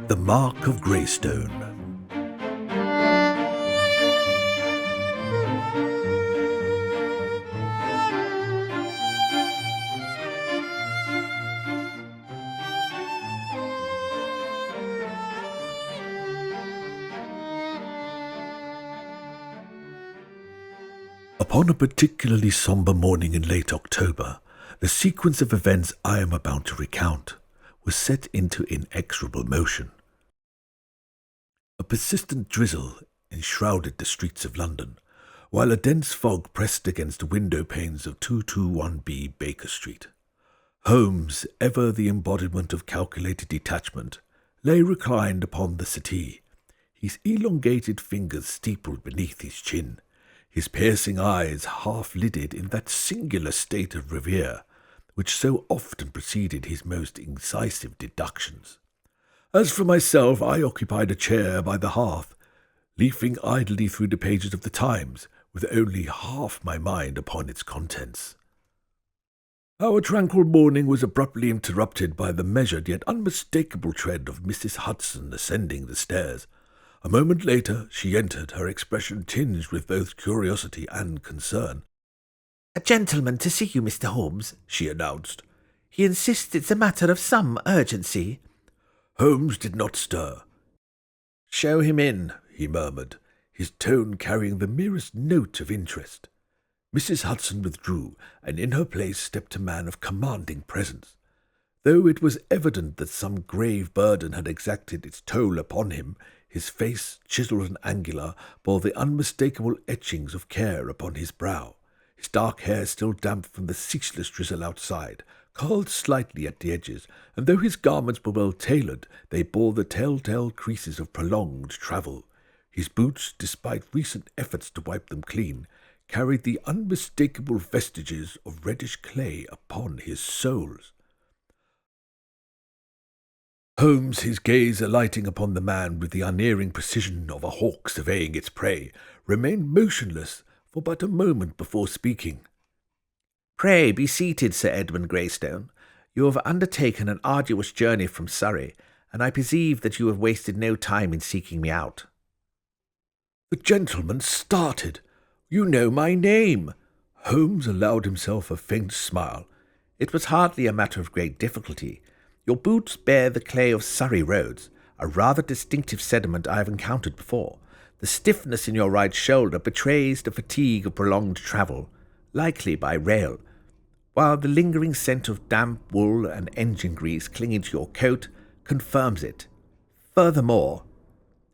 The Mark of Greystone. Upon a particularly sombre morning in late October, the sequence of events I am about to recount was set into inexorable motion. A persistent drizzle enshrouded the streets of London, while a dense fog pressed against the window panes of 221B Baker Street. Holmes, ever the embodiment of calculated detachment, lay reclined upon the settee, his elongated fingers steepled beneath his chin, his piercing eyes half-lidded in that singular state of reverie which so often preceded his most incisive deductions. As for myself, I occupied a chair by the hearth, leafing idly through the pages of the Times, with only half my mind upon its contents. Our tranquil morning was abruptly interrupted by the measured yet unmistakable tread of Mrs. Hudson ascending the stairs. A moment later she entered, her expression tinged with both curiosity and concern. "A gentleman to see you, Mr. Holmes," she announced. "He insists it's a matter of some urgency." Holmes did not stir. "Show him in," he murmured, his tone carrying the merest note of interest. Mrs. Hudson withdrew, and in her place stepped a man of commanding presence. Though it was evident that some grave burden had exacted its toll upon him, his face, chiselled and angular, bore the unmistakable etchings of care upon his brow. His dark hair, still damp from the ceaseless drizzle outside, curled slightly at the edges, and though his garments were well tailored, they bore the telltale creases of prolonged travel. His boots, despite recent efforts to wipe them clean, carried the unmistakable vestiges of reddish clay upon his soles. Holmes, his gaze alighting upon the man with the unerring precision of a hawk surveying its prey, remained motionless for but a moment before speaking. "Pray be seated, Sir Edmund Greystone. You have undertaken an arduous journey from Surrey, and I perceive that you have wasted no time in seeking me out." The gentleman started. "You know my name." Holmes allowed himself a faint smile. "It was hardly a matter of great difficulty. Your boots bear the clay of Surrey roads, a rather distinctive sediment I have encountered before. The stiffness in your right shoulder betrays the fatigue of prolonged travel, likely by rail, while the lingering scent of damp wool and engine grease clinging to your coat confirms it. Furthermore—"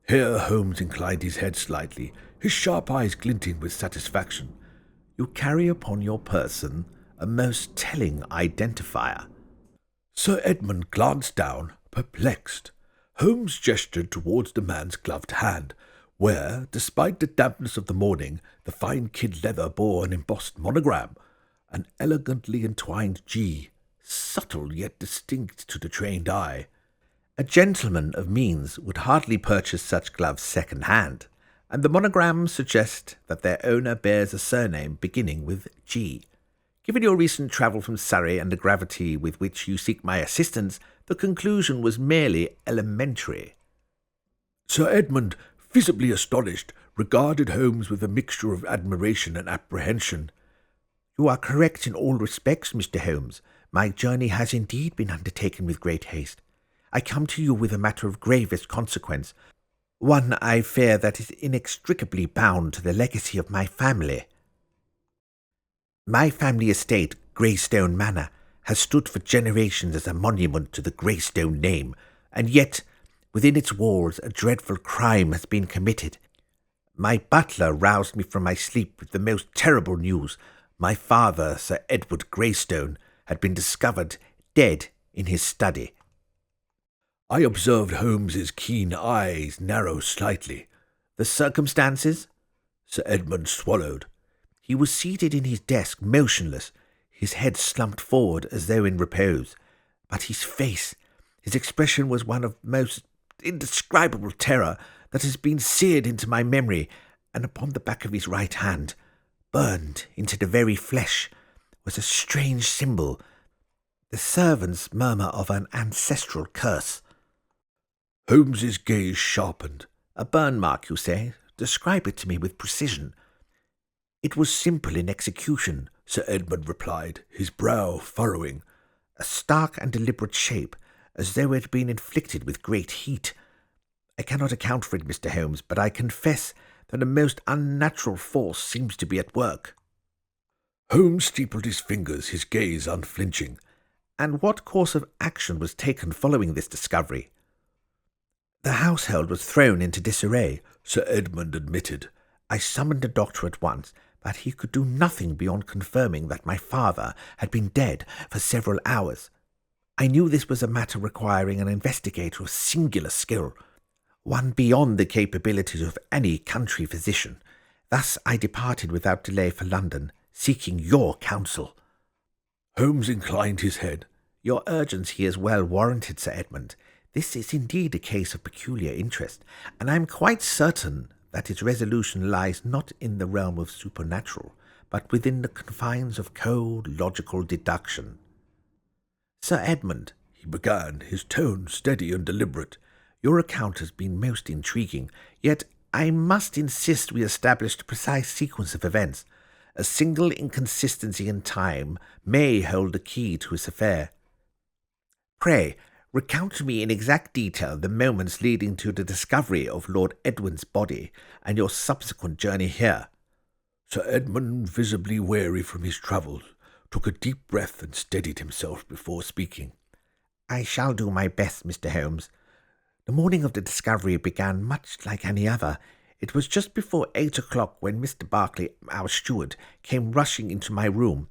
Here Holmes inclined his head slightly, his sharp eyes glinting with satisfaction. "You carry upon your person a most telling identifier." Sir Edmund glanced down, perplexed. Holmes gestured towards the man's gloved hand, where, despite the dampness of the morning, the fine kid leather bore an embossed monogram, an elegantly entwined G, subtle yet distinct to the trained eye. A gentleman of means would hardly purchase such gloves second-hand, and the monogram suggests that their owner bears a surname beginning with G. Given your recent travel from Surrey and the gravity with which you seek my assistance, the conclusion was merely elementary." Sir Edmund, visibly astonished, regarded Holmes with a mixture of admiration and apprehension. "You are correct in all respects, Mr. Holmes. My journey has indeed been undertaken with great haste. I come to you with a matter of gravest consequence, one I fear that is inextricably bound to the legacy of my family. My family estate, Greystone Manor, has stood for generations as a monument to the Greystone name, and yet, within its walls, a dreadful crime has been committed. My butler roused me from my sleep with the most terrible news. My father, Sir Edward Greystone, had been discovered dead in his study." I observed Holmes's keen eyes narrow slightly. "The circumstances?" Sir Edmund swallowed. "He was seated in his desk, motionless, his head slumped forward as though in repose. But his face, his expression was one of most indescribable terror that has been seared into my memory, and upon the back of his right hand, burned into the very flesh, was a strange symbol, the servant's murmur of an ancestral curse." Holmes's gaze sharpened. A burn mark, you say? Describe it to me with precision. It was simple in execution, Sir Edmund replied, his brow furrowing. A stark and deliberate shape, as though it had been inflicted with great heat. I cannot account for it, Mr. Holmes, but I confess that a most unnatural force seems to be at work. Holmes steepled his fingers, his gaze unflinching. And what course of action was taken following this discovery? The household was thrown into disarray, Sir Edmund admitted. I summoned a doctor at once, but he could do nothing beyond confirming that my father had been dead for several hours. I knew this was a matter requiring an investigator of singular skill, one beyond the capabilities of any country physician. Thus I departed without delay for London, seeking your counsel. Holmes inclined his head. Your urgency is well warranted, Sir Edmund. This is indeed a case of peculiar interest, and I am quite certain that its resolution lies not in the realm of supernatural, but within the confines of cold, logical deduction. Sir Edmund, he began, his tone steady and deliberate, your account has been most intriguing, yet I must insist we establish a precise sequence of events. A single inconsistency in time may hold the key to this affair. Pray, recount to me in exact detail the moments leading to the discovery of Lord Edwin's body and your subsequent journey here. Sir Edmund, visibly weary from his travels, took a deep breath and steadied himself before speaking. I shall do my best, Mr. Holmes. The morning of the discovery began much like any other. It was just before 8 o'clock when Mr. Berkeley, our steward, came rushing into my room,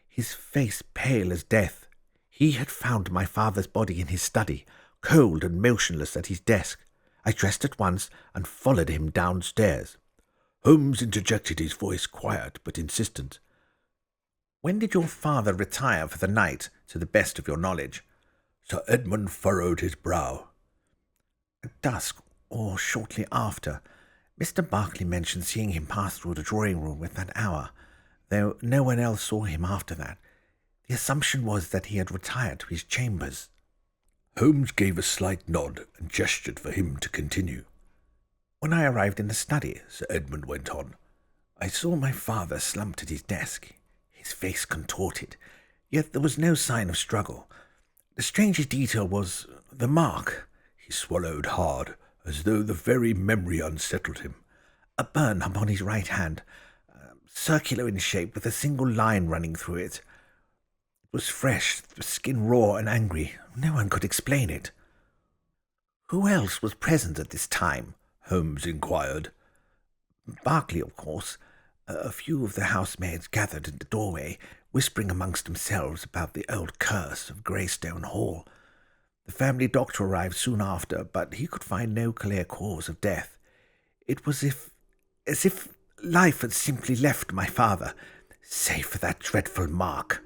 his face pale as death. He had found my father's body in his study, cold and motionless at his desk. I dressed at once and followed him downstairs. Holmes interjected, his voice quiet but insistent. When did your father retire for the night, to the best of your knowledge? Sir Edmund furrowed his brow. At dusk, or shortly after. Mr. Berkeley mentioned seeing him pass through the drawing-room at that hour, though no one else saw him after that. The assumption was that he had retired to his chambers. Holmes gave a slight nod and gestured for him to continue. When I arrived in the study, Sir Edmund went on, I saw my father slumped at his desk, his face contorted, yet there was no sign of struggle. The strangest detail was the mark. He swallowed hard, as though the very memory unsettled him. A burn upon his right hand, circular in shape with a single line running through it. It was fresh, the skin raw and angry. No one could explain it. Who else was present at this time? Holmes inquired. Berkeley, of course. A few of the housemaids gathered in the doorway, whispering amongst themselves about the old curse of Greystone Hall. The family doctor arrived soon after, but he could find no clear cause of death. It was as if life had simply left my father, save for that dreadful mark.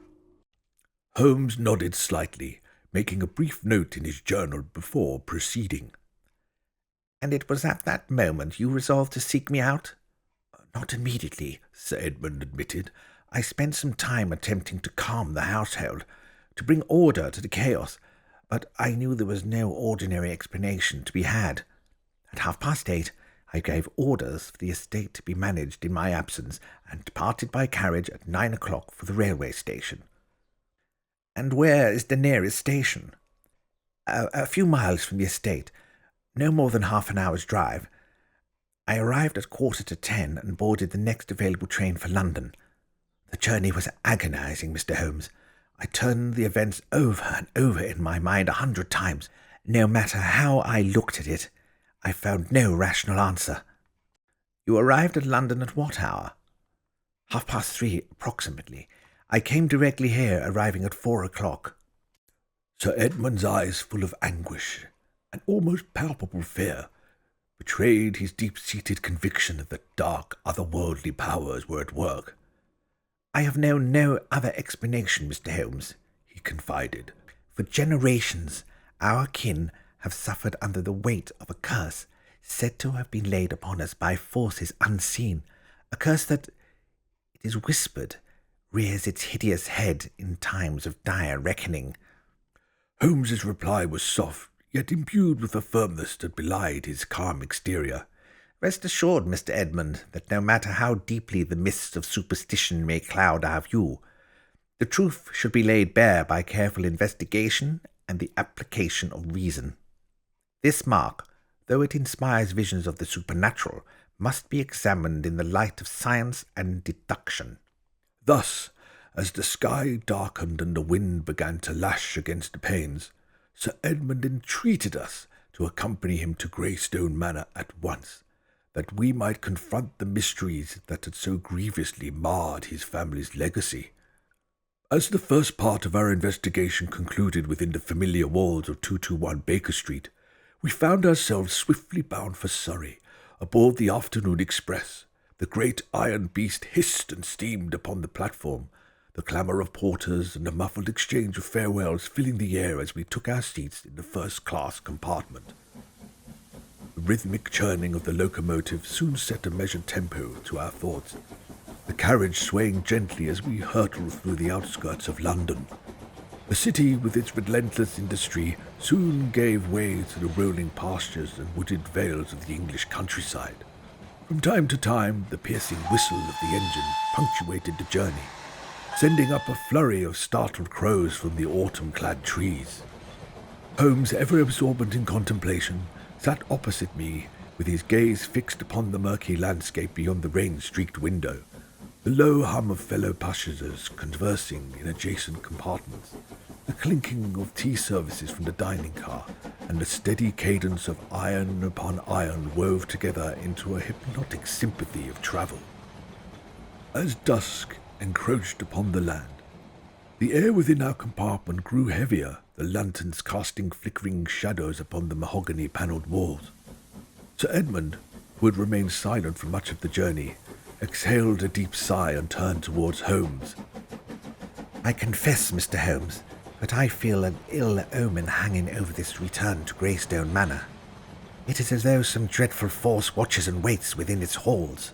Holmes nodded slightly, making a brief note in his journal before proceeding. And it was at that moment you resolved to seek me out? Not immediately, Sir Edmund admitted. I spent some time attempting to calm the household, to bring order to the chaos, but I knew there was no ordinary explanation to be had. At 8:30, I gave orders for the estate to be managed in my absence, and departed by carriage at 9 o'clock for the railway station. And where is the nearest station? A few miles from the estate, no more than half an hour's drive. I arrived at 9:45 and boarded the next available train for London. The journey was agonizing, Mr. Holmes. I turned the events over and over in my mind 100 times. No matter how I looked at it, I found no rational answer. You arrived at London at what hour? 3:30, approximately. I came directly here, arriving at 4 o'clock. Sir Edmund's eyes, full of anguish, an almost palpable fear, betrayed his deep-seated conviction that dark, otherworldly powers were at work. I have known no other explanation, Mr. Holmes, he confided. For generations, our kin have suffered under the weight of a curse said to have been laid upon us by forces unseen, a curse that, it is whispered, rears its hideous head in times of dire reckoning. Holmes's reply was soft, yet imbued with a firmness that belied his calm exterior. Rest assured, Mr. Edmund, that no matter how deeply the mists of superstition may cloud our view, the truth should be laid bare by careful investigation and the application of reason. This mark, though it inspires visions of the supernatural, must be examined in the light of science and deduction. Thus, as the sky darkened and the wind began to lash against the panes, Sir Edmund entreated us to accompany him to Greystone Manor at once, that we might confront the mysteries that had so grievously marred his family's legacy. As the first part of our investigation concluded within the familiar walls of 221 Baker Street, we found ourselves swiftly bound for Surrey, aboard the afternoon express. The great iron beast hissed and steamed upon the platform, the clamour of porters and the muffled exchange of farewells filling the air as we took our seats in the first-class compartment. The rhythmic churning of the locomotive soon set a measured tempo to our thoughts, the carriage swaying gently as we hurtled through the outskirts of London. The city, with its relentless industry, soon gave way to the rolling pastures and wooded vales of the English countryside. From time to time, the piercing whistle of the engine punctuated the journey, sending up a flurry of startled crows from the autumn-clad trees. Holmes, ever absorbent in contemplation, sat opposite me, with his gaze fixed upon the murky landscape beyond the rain-streaked window, the low hum of fellow passengers conversing in adjacent compartments, the clinking of tea services from the dining car, and the steady cadence of iron upon iron wove together into a hypnotic sympathy of travel. As dusk encroached upon the land, the air within our compartment grew heavier, the lanterns casting flickering shadows upon the mahogany-panelled walls. Sir Edmund, who had remained silent for much of the journey, exhaled a deep sigh and turned towards Holmes. I confess, Mr. Holmes, that I feel an ill omen hanging over this return to Greystone Manor. It is as though some dreadful force watches and waits within its halls.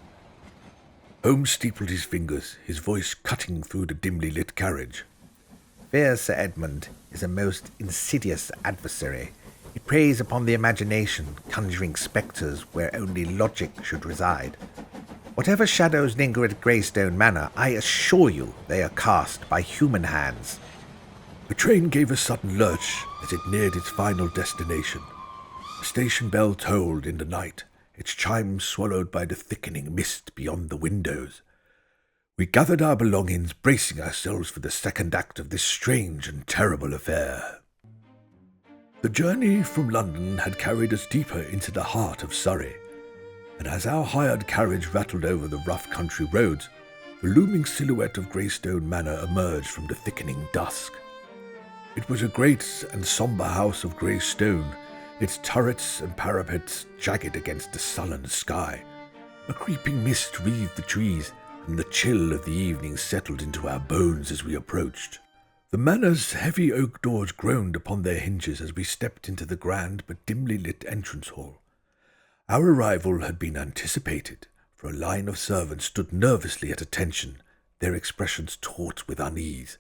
Holmes steepled his fingers, his voice cutting through the dimly lit carriage. Fear, Sir Edmund, is a most insidious adversary. It preys upon the imagination, conjuring spectres where only logic should reside. Whatever shadows linger at Greystone Manor, I assure you they are cast by human hands. The train gave a sudden lurch as it neared its final destination. The station bell tolled in the night, its chimes swallowed by the thickening mist beyond the windows. We gathered our belongings, bracing ourselves for the second act of this strange and terrible affair. The journey from London had carried us deeper into the heart of Surrey, and as our hired carriage rattled over the rough country roads, the looming silhouette of Greystone Manor emerged from the thickening dusk. It was a great and sombre house of grey stone, its turrets and parapets jagged against the sullen sky. A creeping mist wreathed the trees, and the chill of the evening settled into our bones as we approached. The manor's heavy oak doors groaned upon their hinges as we stepped into the grand but dimly lit entrance hall. Our arrival had been anticipated, for a line of servants stood nervously at attention, their expressions taut with unease.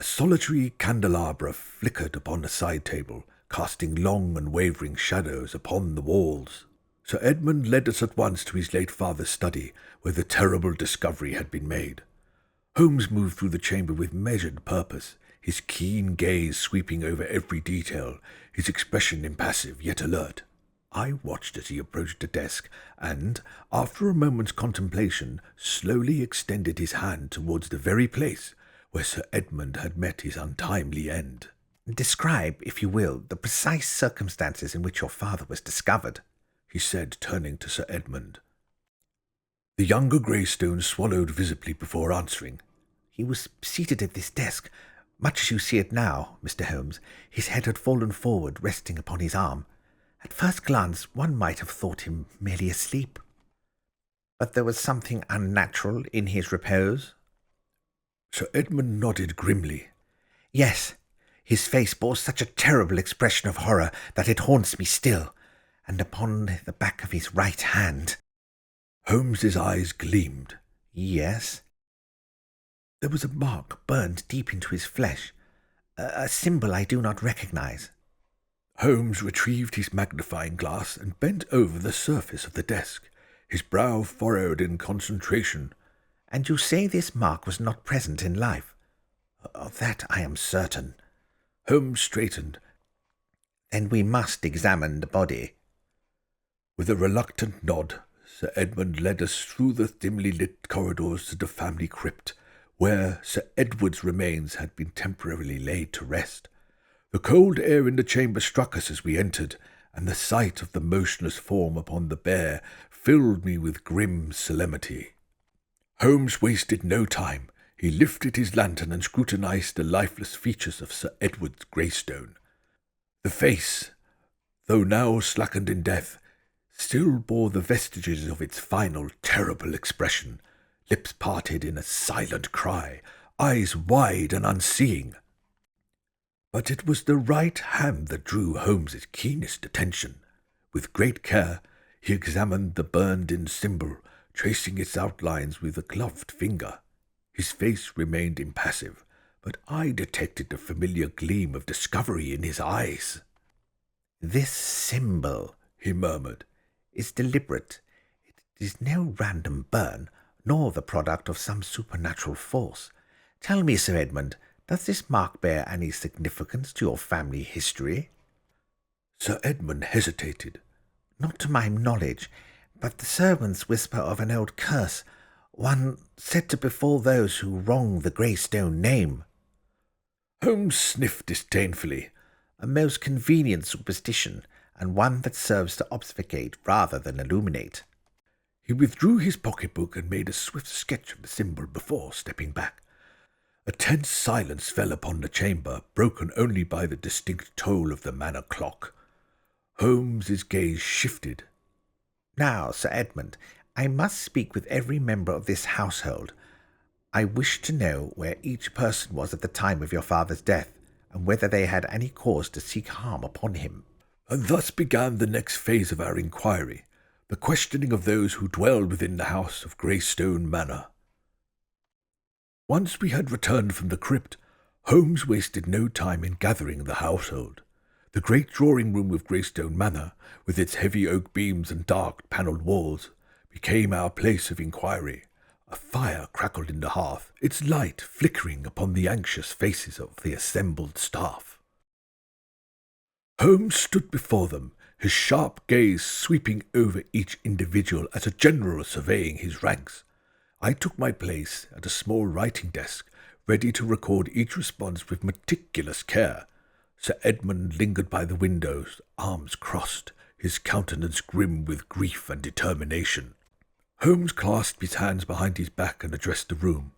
A solitary candelabra flickered upon a side table, casting long and wavering shadows upon the walls. Sir Edmund led us at once to his late father's study, where the terrible discovery had been made. Holmes moved through the chamber with measured purpose, his keen gaze sweeping over every detail, his expression impassive yet alert. I watched as he approached the desk, and, after a moment's contemplation, slowly extended his hand towards the very place where Sir Edmund had met his untimely end. Describe, if you will, the precise circumstances in which your father was discovered, he said, turning to Sir Edmund. The younger Greystone swallowed visibly before answering. He was seated at this desk, much as you see it now, Mr. Holmes. His head had fallen forward, resting upon his arm. At first glance, one might have thought him merely asleep. But there was something unnatural in his repose. Sir Edmund nodded grimly. Yes, his face bore such a terrible expression of horror that it haunts me still, and upon the back of his right hand. Holmes's eyes gleamed. Yes. There was a mark burned deep into his flesh, a symbol I do not recognize. Holmes retrieved his magnifying glass and bent over the surface of the desk, his brow furrowed in concentration. "And you say this mark was not present in life?" "Of that I am certain." Holmes straightened. "Then we must examine the body." With a reluctant nod, Sir Edmund led us through the dimly lit corridors to the family crypt, where Sir Edward's remains had been temporarily laid to rest. The cold air in the chamber struck us as we entered, and the sight of the motionless form upon the bier filled me with grim solemnity. Holmes wasted no time. He lifted his lantern and scrutinized the lifeless features of Sir Edward Greystone. The face, though now slackened in death, still bore the vestiges of its final terrible expression, lips parted in a silent cry, eyes wide and unseeing. But it was the right hand that drew Holmes's keenest attention. With great care, he examined the burned-in symbol, tracing its outlines with a gloved finger. His face remained impassive, but I detected a familiar gleam of discovery in his eyes. "This symbol," he murmured, "is deliberate. It is no random burn, nor the product of some supernatural force. Tell me, Sir Edmund, does this mark bear any significance to your family history?" Sir Edmund hesitated. "Not to my knowledge, but the servants whisper of an old curse, one said to befall those who wrong the Greystone name." Holmes sniffed disdainfully. "A most convenient superstition, and one that serves to obfuscate rather than illuminate." He withdrew his pocketbook and made a swift sketch of the symbol before stepping back. A tense silence fell upon the chamber, broken only by the distinct toll of the manor clock. Holmes's gaze shifted. "Now, Sir Edmund, I must speak with every member of this household. I wish to know where each person was at the time of your father's death, and whether they had any cause to seek harm upon him." And thus began the next phase of our inquiry, the questioning of those who dwelled within the house of Greystone Manor. Once we had returned from the crypt, Holmes wasted no time in gathering the household. The great drawing-room of Greystone Manor, with its heavy oak beams and dark panelled walls, became our place of inquiry. A fire crackled in the hearth, its light flickering upon the anxious faces of the assembled staff. Holmes stood before them, his sharp gaze sweeping over each individual as a general surveying his ranks. I took my place at a small writing desk, ready to record each response with meticulous care. Sir Edmund lingered by the windows, arms crossed, his countenance grim with grief and determination. Holmes clasped his hands behind his back and addressed the room.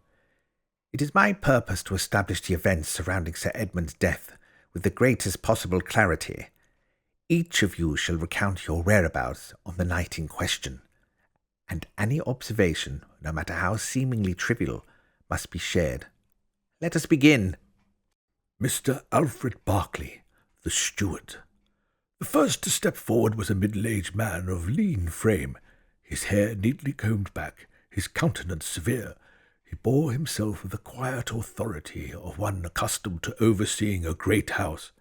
"It is my purpose to establish the events surrounding Sir Edmund's death with the greatest possible clarity. Each of you shall recount your whereabouts on the night in question, and any observation, no matter how seemingly trivial, must be shared. Let us begin." Mr. Alfred Berkeley, the steward. The first to step forward was a middle-aged man of lean frame, his hair neatly combed back, his countenance severe. He bore himself with the quiet authority of one accustomed to overseeing a great house.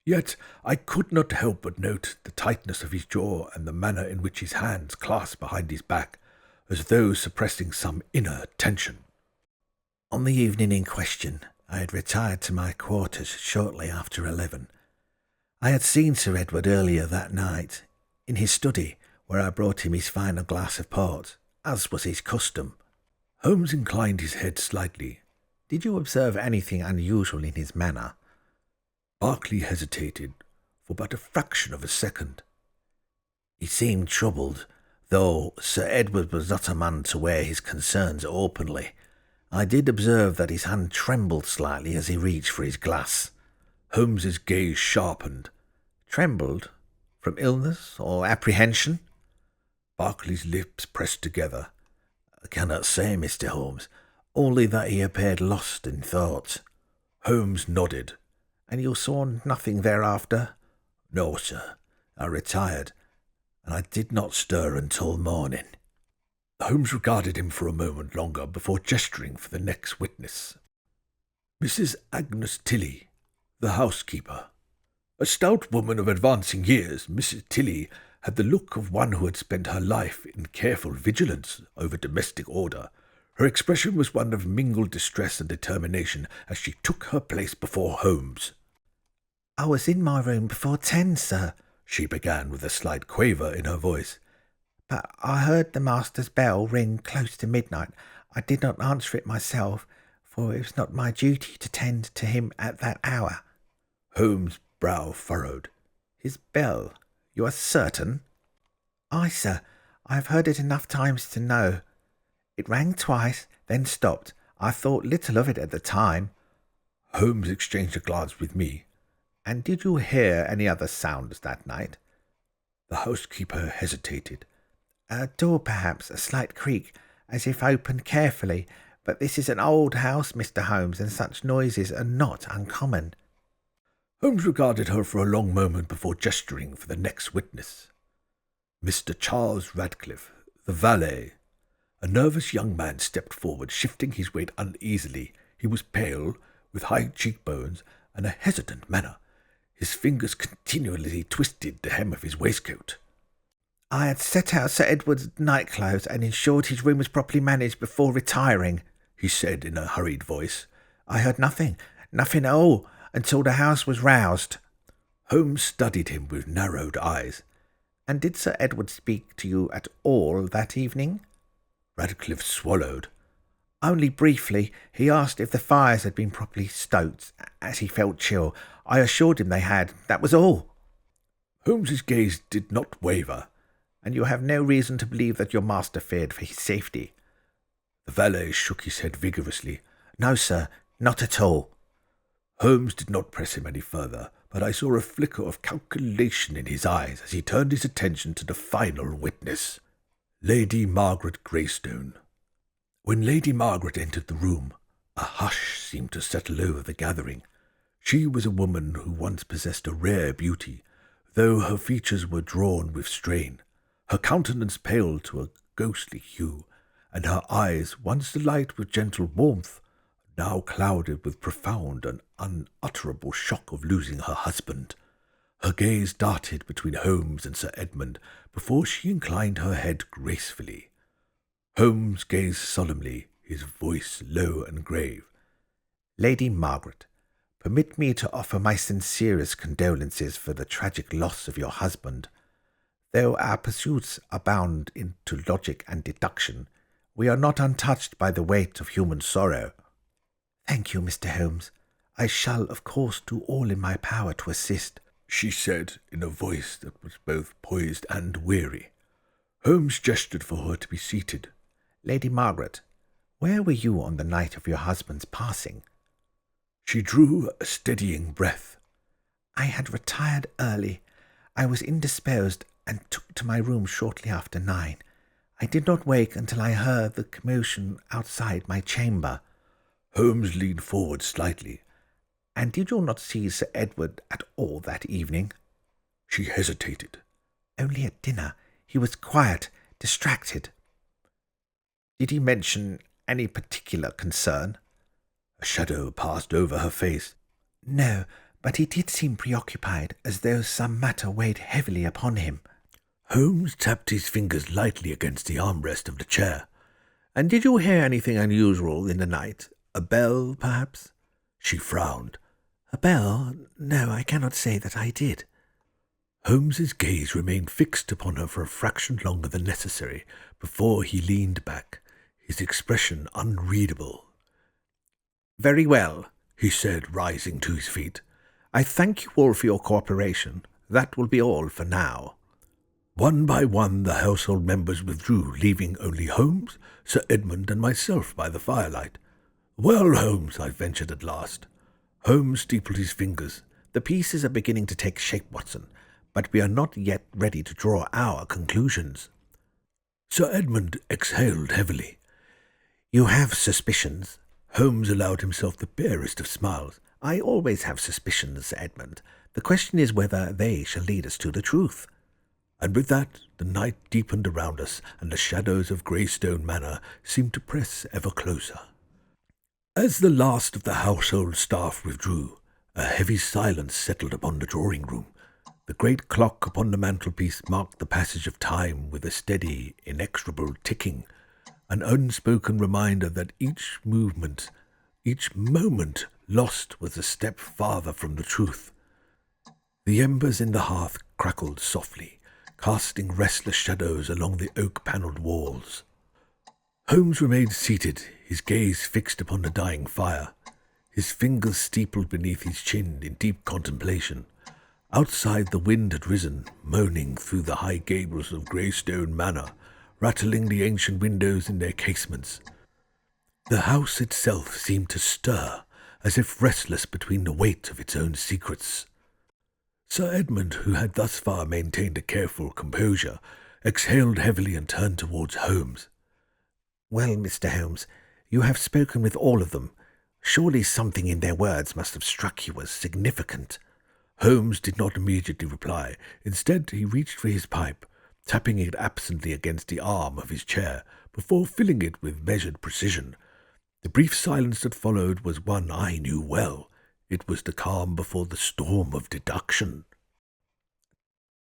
Yet I could not help but note the tightness of his jaw and the manner in which his hands clasped behind his back, as though suppressing some inner tension. "On the evening in question, I had retired to my quarters shortly after 11. I had seen Sir Edward earlier that night, in his study, where I brought him his final glass of port, as was his custom." Holmes inclined his head slightly. "Did you observe anything unusual in his manner?" Berkeley hesitated for but a fraction of a second. "He seemed troubled, though Sir Edward was not a man to wear his concerns openly. I did observe that his hand trembled slightly as he reached for his glass." Holmes's gaze sharpened. "Trembled? From illness or apprehension?" Berkeley's lips pressed together. "I cannot say, Mr. Holmes, only that he appeared lost in thought." Holmes nodded. "And you saw nothing thereafter?" "No, sir. I retired, and I did not stir until morning." Holmes regarded him for a moment longer before gesturing for the next witness. "Mrs. Agnes Tilly, the housekeeper." A stout woman of advancing years, Mrs. Tilly, had the look of one who had spent her life in careful vigilance over domestic order. Her expression was one of mingled distress and determination as she took her place before Holmes. "I was in my room before 10, sir," she began with a slight quaver in her voice. "But I heard the master's bell ring close to midnight. I did not answer it myself, for it was not my duty to tend to him at that hour." Holmes' brow furrowed. "His bell? You are certain?" "Aye, sir. I have heard it enough times to know. It rang twice, then stopped. I thought little of it at the time." Holmes exchanged a glance with me. "And did you hear any other sounds that night?" The housekeeper hesitated. "A door, perhaps, a slight creak, as if opened carefully. But this is an old house, Mr. Holmes, and such noises are not uncommon." Holmes regarded her for a long moment before gesturing for the next witness. Mr. Charles Radcliffe, the valet. A nervous young man stepped forward, shifting his weight uneasily. He was pale, with high cheekbones, and a hesitant manner. His fingers continually twisted the hem of his waistcoat. "I had set out Sir Edward's night-clothes and ensured his room was properly managed before retiring," he said in a hurried voice. "I heard nothing at all, until the house was roused." Holmes studied him with narrowed eyes. "And did Sir Edward speak to you at all that evening?" Radcliffe swallowed. "Only briefly. He asked if the fires had been properly stoked, as he felt chill. I assured him they had. That was all." Holmes's gaze did not waver. "And you have no reason to believe that your master feared for his safety?" The valet shook his head vigorously. "No, sir, not at all." Holmes did not press him any further, but I saw a flicker of calculation in his eyes as he turned his attention to the final witness, Lady Margaret Greystone. When Lady Margaret entered the room, a hush seemed to settle over the gathering. She was a woman who once possessed a rare beauty, though her features were drawn with strain. Her countenance paled to a ghostly hue, and her eyes, once alight with gentle warmth, now clouded with profound and unutterable shock of losing her husband. Her gaze darted between Holmes and Sir Edmund before she inclined her head gracefully. Holmes gazed solemnly, his voice low and grave. "Lady Margaret, permit me to offer my sincerest condolences for the tragic loss of your husband. Though our pursuits are bound into logic and deduction, we are not untouched by the weight of human sorrow." "Thank you, Mr. Holmes. I shall, of course, do all in my power to assist," she said in a voice that was both poised and weary. Holmes gestured for her to be seated. "Lady Margaret, where were you on the night of your husband's passing?" She drew a steadying breath. "I had retired early. I was indisposed and took to my room shortly after 9. I did not wake until I heard the commotion outside my chamber." Holmes leaned forward slightly. "And did you not see Sir Edward at all that evening?" She hesitated. "Only at dinner. He was quiet, distracted." "Did he mention any particular concern?" A shadow passed over her face. "No, but he did seem preoccupied, as though some matter weighed heavily upon him." Holmes tapped his fingers lightly against the armrest of the chair. "And did you hear anything unusual in the night? A bell, perhaps?" She frowned. "A bell? No, I cannot say that I did." Holmes's gaze remained fixed upon her for a fraction longer than necessary before he leaned back, his expression unreadable. "Very well," he said, rising to his feet. "I thank you all for your cooperation. That will be all for now." One by one the household members withdrew, leaving only Holmes, Sir Edmund, and myself by the firelight. "Well, Holmes," I ventured at last. Holmes steepled his fingers. "The pieces are beginning to take shape, Watson, but we are not yet ready to draw our conclusions." Sir Edmund exhaled heavily. "You have suspicions?" Holmes allowed himself the barest of smiles. "I always have suspicions, Sir Edmund. The question is whether they shall lead us to the truth." And with that, the night deepened around us, and the shadows of Greystone Manor seemed to press ever closer. As the last of the household staff withdrew, A heavy silence settled upon the drawing-room. The great clock upon the mantelpiece marked the passage of time with a steady, inexorable ticking, an unspoken reminder that each moment lost was a step farther from the truth. The embers in the hearth crackled softly, casting restless shadows along the oak-panelled walls. Holmes remained seated, his gaze fixed upon the dying fire, his fingers steepled beneath his chin in deep contemplation. Outside, the wind had risen, moaning through the high gables of Greystone Manor, rattling the ancient windows in their casements. The house itself seemed to stir, as if restless between the weight of its own secrets. Sir Edmund, who had thus far maintained a careful composure, exhaled heavily and turned towards Holmes. "Well, Mr. Holmes, you have spoken with all of them. Surely something in their words must have struck you as significant." Holmes did not immediately reply. Instead, he reached for his pipe, tapping it absently against the arm of his chair, before filling it with measured precision. The brief silence that followed was one I knew well. It was the calm before the storm of deduction.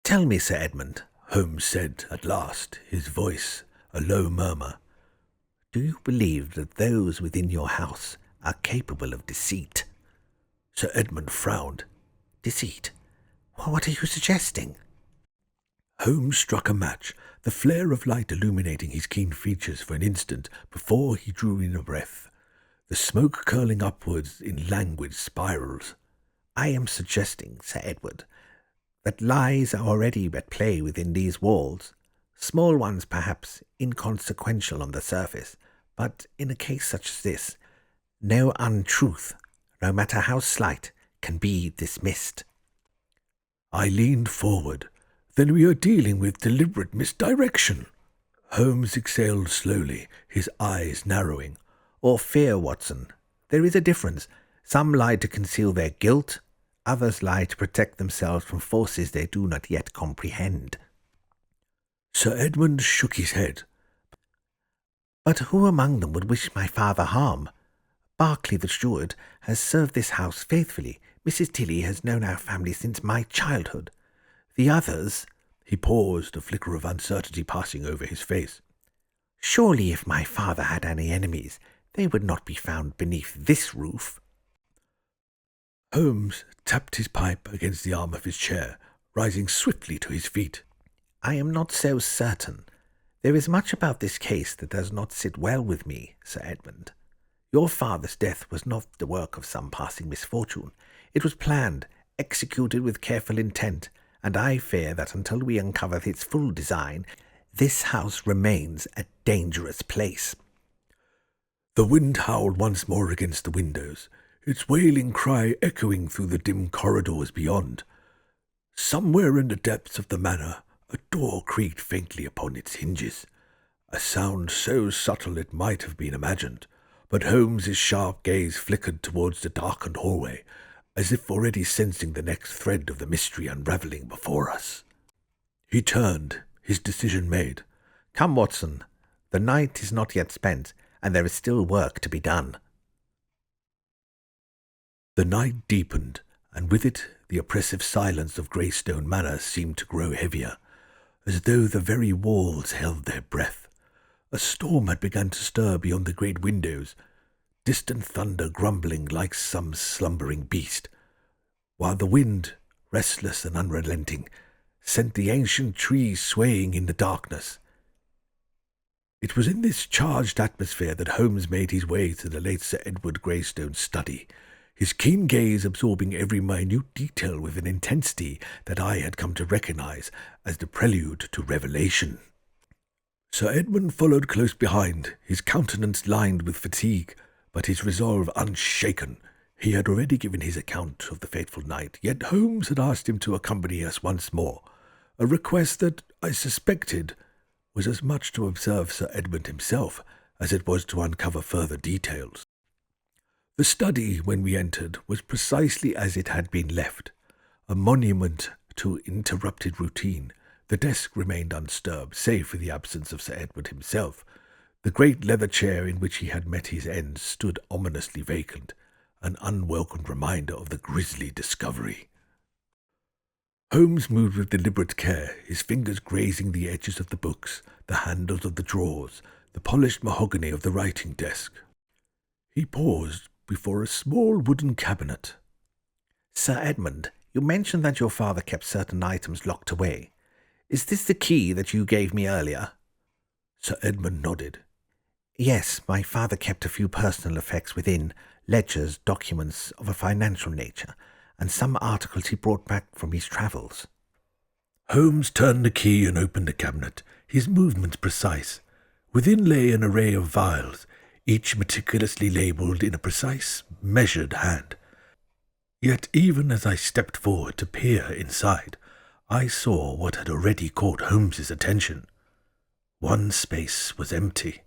"Tell me, Sir Edmund," Holmes said at last, his voice a low murmur, "do you believe that those within your house are capable of deceit?" Sir Edmund frowned. "Deceit? What are you suggesting?" Holmes struck a match, the flare of light illuminating his keen features for an instant before he drew in a breath, the smoke curling upwards in languid spirals. "I am suggesting, Sir Edward, that lies are already at play within these walls, small ones perhaps, inconsequential on the surface, but in a case such as this, no untruth, no matter how slight, can be dismissed." I leaned forward. "Then we are dealing with deliberate misdirection." Holmes exhaled slowly, his eyes narrowing. "Or fear, Watson. There is a difference. Some lie to conceal their guilt, others lie to protect themselves from forces they do not yet comprehend." Sir Edmund shook his head. "But who among them would wish my father harm? Berkeley, the steward, has served this house faithfully. Mrs. Tilly has known our family since my childhood. The others—" He paused, a flicker of uncertainty passing over his face. "Surely if my father had any enemies, they would not be found beneath this roof." Holmes tapped his pipe against the arm of his chair, rising swiftly to his feet. "I am not so certain. There is much about this case that does not sit well with me, Sir Edmund. Your father's death was not the work of some passing misfortune. It was planned, executed with careful intent, and I fear that until we uncover its full design, this house remains a dangerous place." The wind howled once more against the windows, its wailing cry echoing through the dim corridors beyond. Somewhere in the depths of the manor, a door creaked faintly upon its hinges, a sound so subtle it might have been imagined, but Holmes's sharp gaze flickered towards the darkened hallway, as if already sensing the next thread of the mystery unravelling before us. He turned, his decision made. "Come, Watson. The night is not yet spent, and there is still work to be done." The night deepened, and with it the oppressive silence of Greystone Manor seemed to grow heavier, as though the very walls held their breath. A storm had begun to stir beyond the great windows, distant thunder grumbling like some slumbering beast, while the wind, restless and unrelenting, sent the ancient trees swaying in the darkness. It was in this charged atmosphere that Holmes made his way to the late Sir Edward Greystone's study, his keen gaze absorbing every minute detail with an intensity that I had come to recognize as the prelude to revelation. Sir Edmund followed close behind, his countenance lined with fatigue, but his resolve unshaken. He had already given his account of the fateful night, yet Holmes had asked him to accompany us once more, a request that, I suspected, was as much to observe Sir Edmund himself as it was to uncover further details. The study, when we entered, was precisely as it had been left, a monument to interrupted routine. The desk remained undisturbed, save for the absence of Sir Edward himself. The great leather chair in which he had met his end stood ominously vacant. an unwelcome reminder of the grisly discovery. Holmes moved with deliberate care, his fingers grazing the edges of the books, the handles of the drawers, the polished mahogany of the writing desk. He paused before a small wooden cabinet. Sir Edmund, you mentioned that your father kept certain items locked away. Is this the key that you gave me earlier? Sir Edmund nodded. Yes, my father kept a few personal effects within, ledgers, documents of a financial nature, and some articles he brought back from his travels. Holmes turned the key and opened the cabinet, his movements precise. Within lay an array of vials, each meticulously labelled in a precise, measured hand. Yet even as I stepped forward to peer inside, I saw what had already caught Holmes's attention. One space was empty.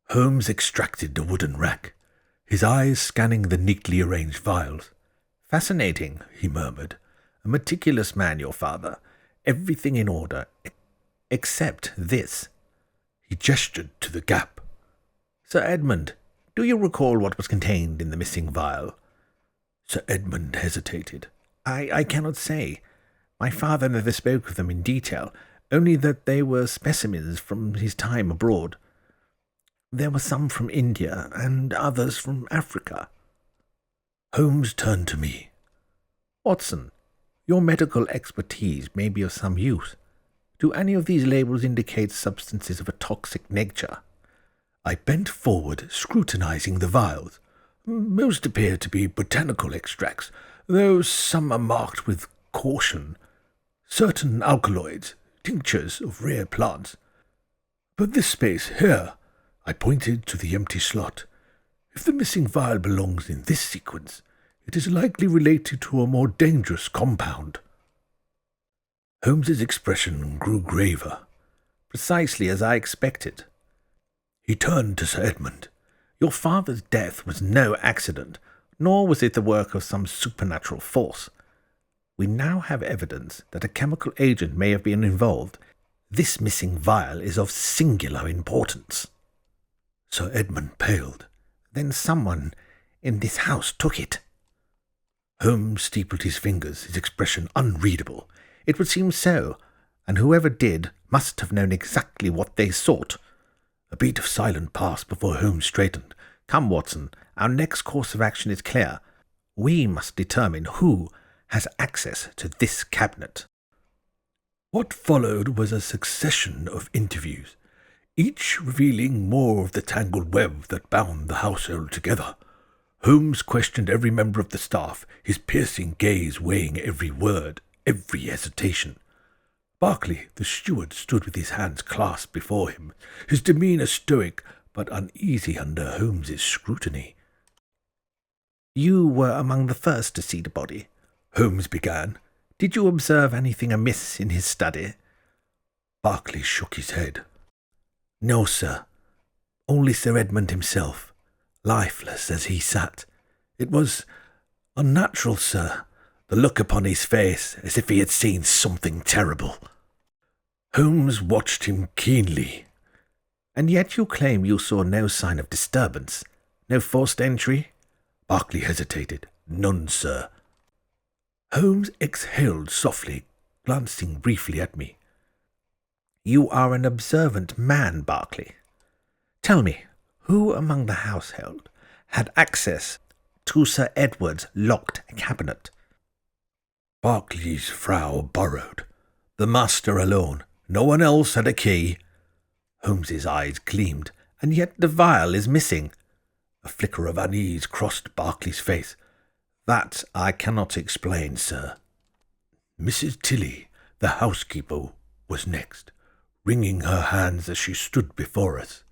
Holmes extracted the wooden rack, his eyes scanning the neatly arranged vials. Fascinating, he murmured. A meticulous man, your father. Everything in order, except this. He gestured to the gap. Sir Edmund, do you recall what was contained in the missing vial? Sir Edmund hesitated. I cannot say. My father never spoke of them in detail, only that they were specimens from his time abroad. There were some from India and others from Africa. Holmes turned to me. Watson, your medical expertise may be of some use. Do any of these labels indicate substances of a toxic nature? I bent forward, scrutinizing the vials. Most appear to be botanical extracts, though some are marked with caution. Certain alkaloids, tinctures of rare plants. But this space here, I pointed to the empty slot. If the missing vial belongs in this sequence, it is likely related to a more dangerous compound. Holmes's expression grew graver. Precisely as I expected. He turned to Sir Edmund. Your father's death was no accident, nor was it the work of some supernatural force. We now have evidence that a chemical agent may have been involved. This missing vial is of singular importance. Sir Edmund paled. Then someone in this house took it. Holmes steepled his fingers, his expression unreadable. It would seem so, and whoever did must have known exactly what they sought. A beat of silence passed before Holmes straightened. Come, Watson, our next course of action is clear. We must determine who has access to this cabinet. What followed was a succession of interviews, each revealing more of the tangled web that bound the household together. Holmes questioned every member of the staff, his piercing gaze weighing every word, every hesitation. Barclay, the steward, stood with his hands clasped before him, his demeanour stoic but uneasy under Holmes's scrutiny. You were among the first to see the body, Holmes began. Did you observe anything amiss in his study? Barclay shook his head. No, sir. Only Sir Edmund himself, lifeless as he sat. It was unnatural, sir, the look upon his face as if he had seen something terrible. Holmes watched him keenly. And yet you claim you saw no sign of disturbance, no forced entry? Barclay hesitated. None, sir. Holmes exhaled softly, glancing briefly at me. You are an observant man, Barclay. Tell me, who among the household had access to Sir Edward's locked cabinet? Barclay's brow burrowed. The master alone. No one else had a key. Holmes's eyes gleamed. And yet the vial is missing. A flicker of unease crossed Barclay's face. That I cannot explain, sir. Mrs. Tilly, the housekeeper, was next, wringing her hands as she stood before us.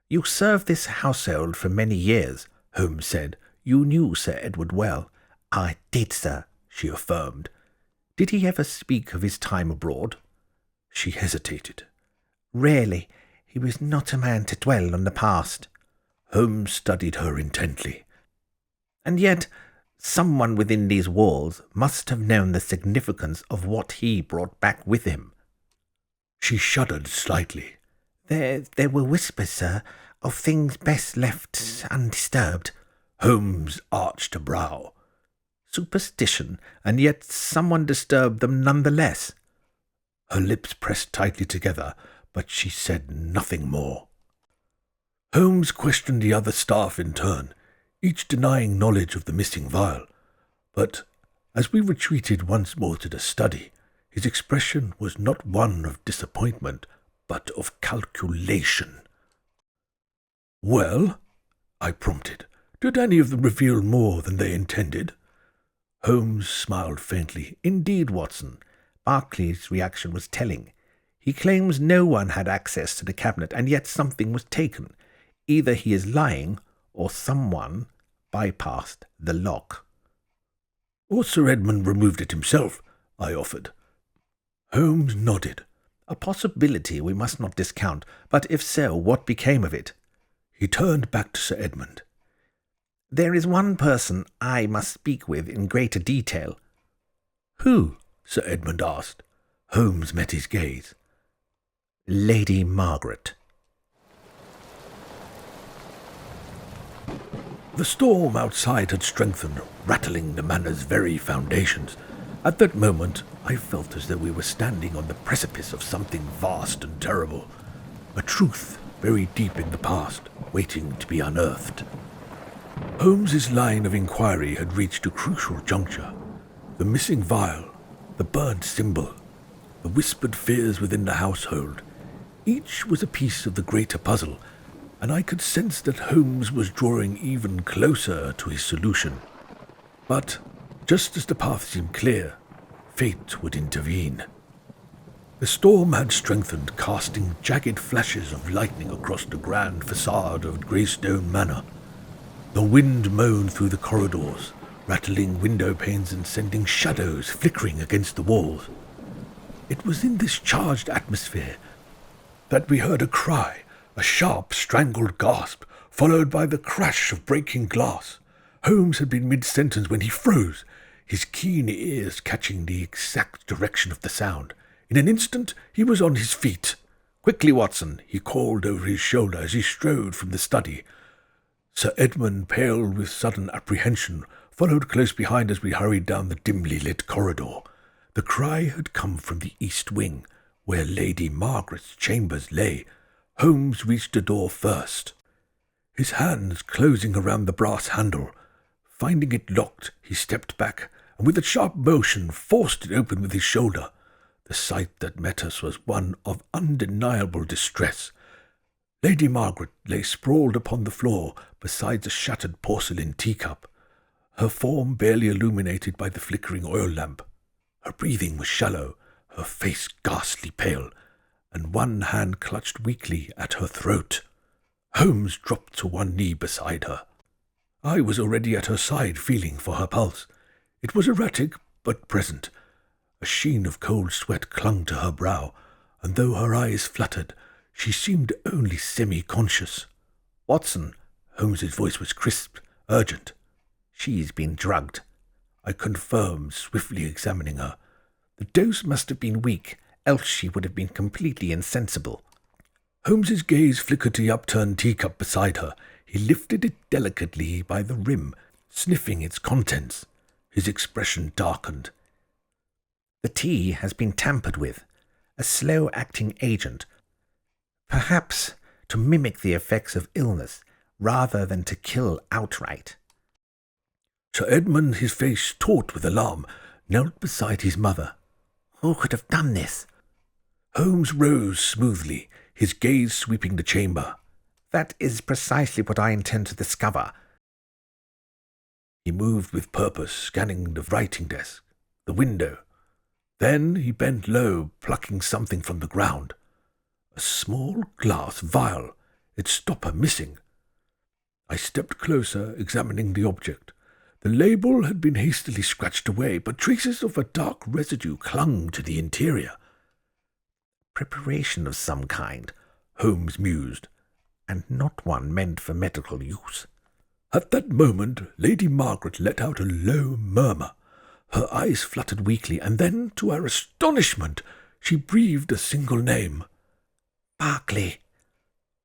You served this household for many years, Holmes said. You knew Sir Edward well. I did, sir, she affirmed. Did he ever speak of his time abroad? She hesitated. Rarely. He was not a man to dwell on the past. Holmes studied her intently. And yet, someone within these walls must have known the significance of what he brought back with him. She shuddered slightly. There were whispers, sir, of things best left undisturbed. Holmes arched a brow. Superstition, and yet someone disturbed them nonetheless. Her lips pressed tightly together, but she said nothing more. Holmes questioned the other staff in turn, each denying knowledge of the missing vial. But as we retreated once more to the study, his expression was not one of disappointment, but of calculation. "Well," I prompted, "did any of them reveal more than they intended?" Holmes smiled faintly. "Indeed, Watson, Berkeley's reaction was telling. He claims no one had access to the cabinet, and yet something was taken. Either he is lying, or someone bypassed the lock." "Or Sir Edmund removed it himself," I offered. Holmes nodded. "A possibility we must not discount, but if so, what became of it?" He turned back to Sir Edmund. "There is one person I must speak with in greater detail." "Who?" Sir Edmund asked. Holmes met his gaze. "Lady Margaret." The storm outside had strengthened, rattling the manor's very foundations. At that moment, I felt as though we were standing on the precipice of something vast and terrible, a truth buried deep in the past, waiting to be unearthed. Holmes's line of inquiry had reached a crucial juncture. The missing vial, the burnt symbol, the whispered fears within the household, each was a piece of the greater puzzle, and I could sense that Holmes was drawing even closer to his solution. But just as the path seemed clear, fate would intervene. The storm had strengthened, casting jagged flashes of lightning across the grand facade of Greystone Manor. The wind moaned through the corridors, rattling window panes and sending shadows flickering against the walls. It was in this charged atmosphere that we heard a cry, a sharp, strangled gasp, followed by the crash of breaking glass. Holmes had been mid-sentence when he froze, his keen ears catching the exact direction of the sound. In an instant, he was on his feet. "Quickly, Watson," he called over his shoulder as he strode from the study. Sir Edmund, pale with sudden apprehension, followed close behind as we hurried down the dimly lit corridor. The cry had come from the east wing, where Lady Margaret's chambers lay. Holmes reached the door first, his hands closing around the brass handle. Finding it locked, he stepped back, and with a sharp motion forced it open with his shoulder. The sight that met us was one of undeniable distress. Lady Margaret lay sprawled upon the floor beside a shattered porcelain teacup, her form barely illuminated by the flickering oil lamp. Her breathing was shallow, her face ghastly pale, and one hand clutched weakly at her throat. Holmes dropped to one knee beside her. I was already at her side, feeling for her pulse. It was erratic, but present. A sheen of cold sweat clung to her brow, and though her eyes fluttered, she seemed only semi-conscious. "Watson," Holmes's voice was crisp, urgent. "She's been drugged," I confirmed, swiftly examining her. "The dose must have been weak, else she would have been completely insensible." Holmes's gaze flickered to the upturned teacup beside her. He lifted it delicately by the rim, sniffing its contents. His expression darkened. "The tea has been tampered with. A slow-acting agent. Perhaps to mimic the effects of illness, rather than to kill outright." Sir Edmund, his face taut with alarm, knelt beside his mother. "Who could have done this?" Holmes rose smoothly, his gaze sweeping the chamber. "That is precisely what I intend to discover." He moved with purpose, scanning the writing desk, the window. Then he bent low, plucking something from the ground. A small glass vial, its stopper missing. I stepped closer, examining the object. The label had been hastily scratched away, but traces of a dark residue clung to the interior. "Preparation of some kind," Holmes mused, "and not one meant for medical use." At that moment, Lady Margaret let out a low murmur. Her eyes fluttered weakly, and then, to our astonishment, she breathed a single name. "Berkeley."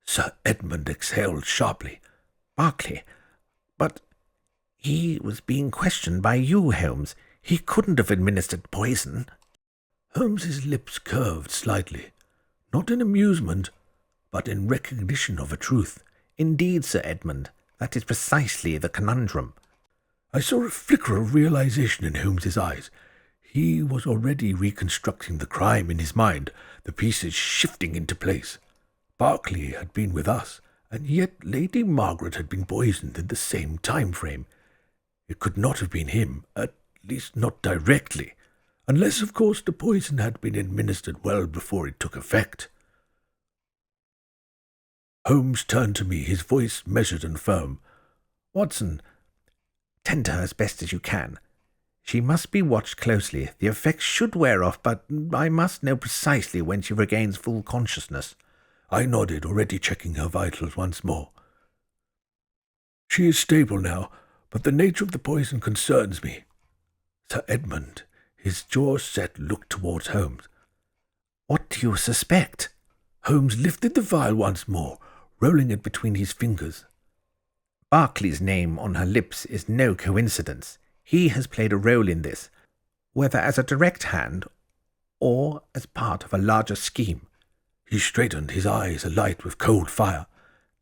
Sir Edmund exhaled sharply. "Berkeley? But He was being questioned by you, Holmes. He couldn't have administered poison. Holmes's lips curved slightly, not in amusement, but in recognition of a truth. Indeed, Sir Edmund, that is precisely the conundrum. I saw a flicker of realization in Holmes's eyes. He was already reconstructing the crime in his mind, the pieces shifting into place. Berkeley had been with us, and yet Lady Margaret had been poisoned in the same time frame. It could not have been him, at least not directly, unless, of course, the poison had been administered well before it took effect. Holmes turned to me, his voice measured and firm. Watson, tend to her as best as you can. She must be watched closely. The effects should wear off, but I must know precisely when she regains full consciousness. I nodded, already checking her vitals once more. She is stable now, but the nature of the poison concerns me. Sir Edmund, his jaw set, looked towards Holmes. What do you suspect? Holmes lifted the vial once more, rolling it between his fingers. Berkeley's name on her lips is no coincidence. He has played a role in this, whether as a direct hand or as part of a larger scheme. He straightened, his eyes alight with cold fire.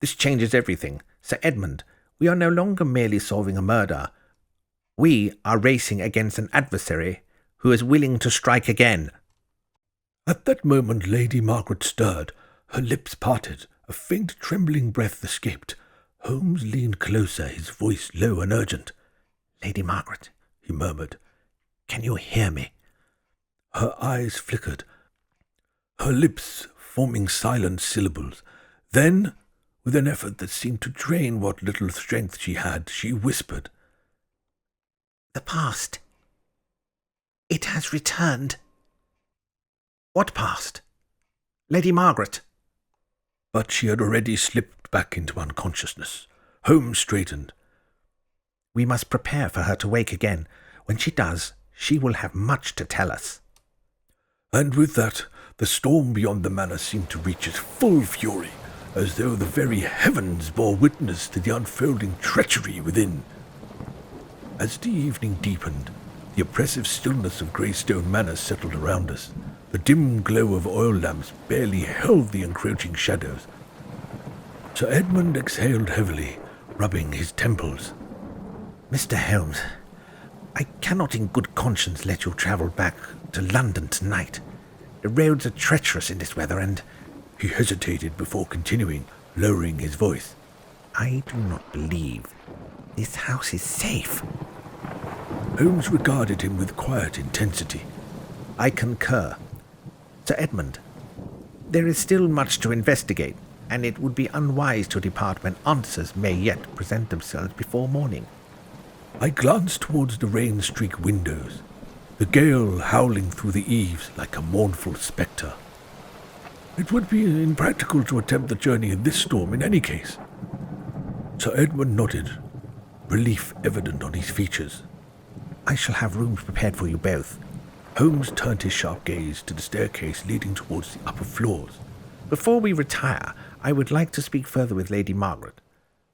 This changes everything. Sir Edmund, we are no longer merely solving a murder. We are racing against an adversary who is willing to strike again. At that moment Lady Margaret stirred. Her lips parted. A faint trembling breath escaped. Holmes leaned closer, his voice low and urgent. "Lady Margaret," he murmured, "can you hear me?" Her eyes flickered, her lips forming silent syllables. Then, with an effort that seemed to drain what little strength she had, she whispered, "The past. It has returned." "What past?" "Lady Margaret." But she had already slipped back into unconsciousness. Holmes straightened. "We must prepare for her to wake again. When she does, she will have much to tell us." And with that, the storm beyond the manor seemed to reach its full fury, as though the very heavens bore witness to the unfolding treachery within. As the evening deepened, the oppressive stillness of Greystone Manor settled around us. The dim glow of oil lamps barely held the encroaching shadows. Sir Edmund exhaled heavily, rubbing his temples. "Mr. Holmes, I cannot in good conscience let you travel back to London tonight. The roads are treacherous in this weather, and—" He hesitated before continuing, lowering his voice. "I do not believe this house is safe." Holmes regarded him with quiet intensity. "I concur. Sir Edmund, there is still much to investigate, and it would be unwise to depart when answers may yet present themselves before morning." I glanced towards the rain-streaked windows, the gale howling through the eaves like a mournful spectre. It would be impractical to attempt the journey in this storm in any case. Sir Edmund nodded, relief evident on his features. "I shall have rooms prepared for you both." Holmes turned his sharp gaze to the staircase leading towards the upper floors. "Before we retire, I would like to speak further with Lady Margaret.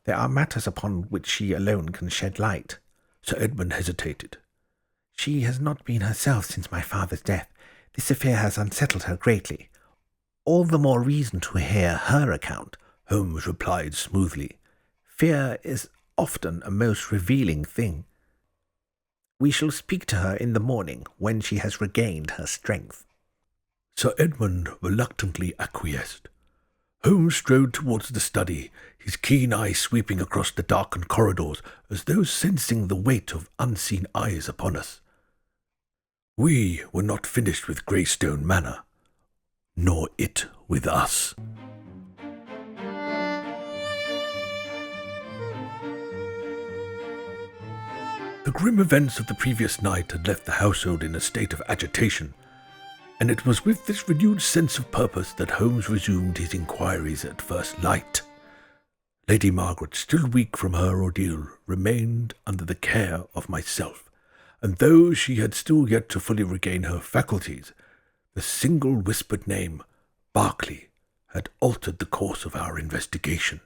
There are matters upon which she alone can shed light." Sir Edmund hesitated. "She has not been herself since my father's death. This affair has unsettled her greatly. All the more reason to hear her account," Holmes replied smoothly. "Fear is often a most revealing thing. We shall speak to her in the morning when she has regained her strength." Sir Edmund reluctantly acquiesced. Holmes strode towards the study, his keen eye sweeping across the darkened corridors as though sensing the weight of unseen eyes upon us. We were not finished with Greystone Manor, nor it with us. The grim events of the previous night had left the household in a state of agitation, and it was with this renewed sense of purpose that Holmes resumed his inquiries at first light. Lady Margaret, still weak from her ordeal, remained under the care of myself, and though she had still yet to fully regain her faculties, the single whispered name, Berkeley, had altered the course of our investigation.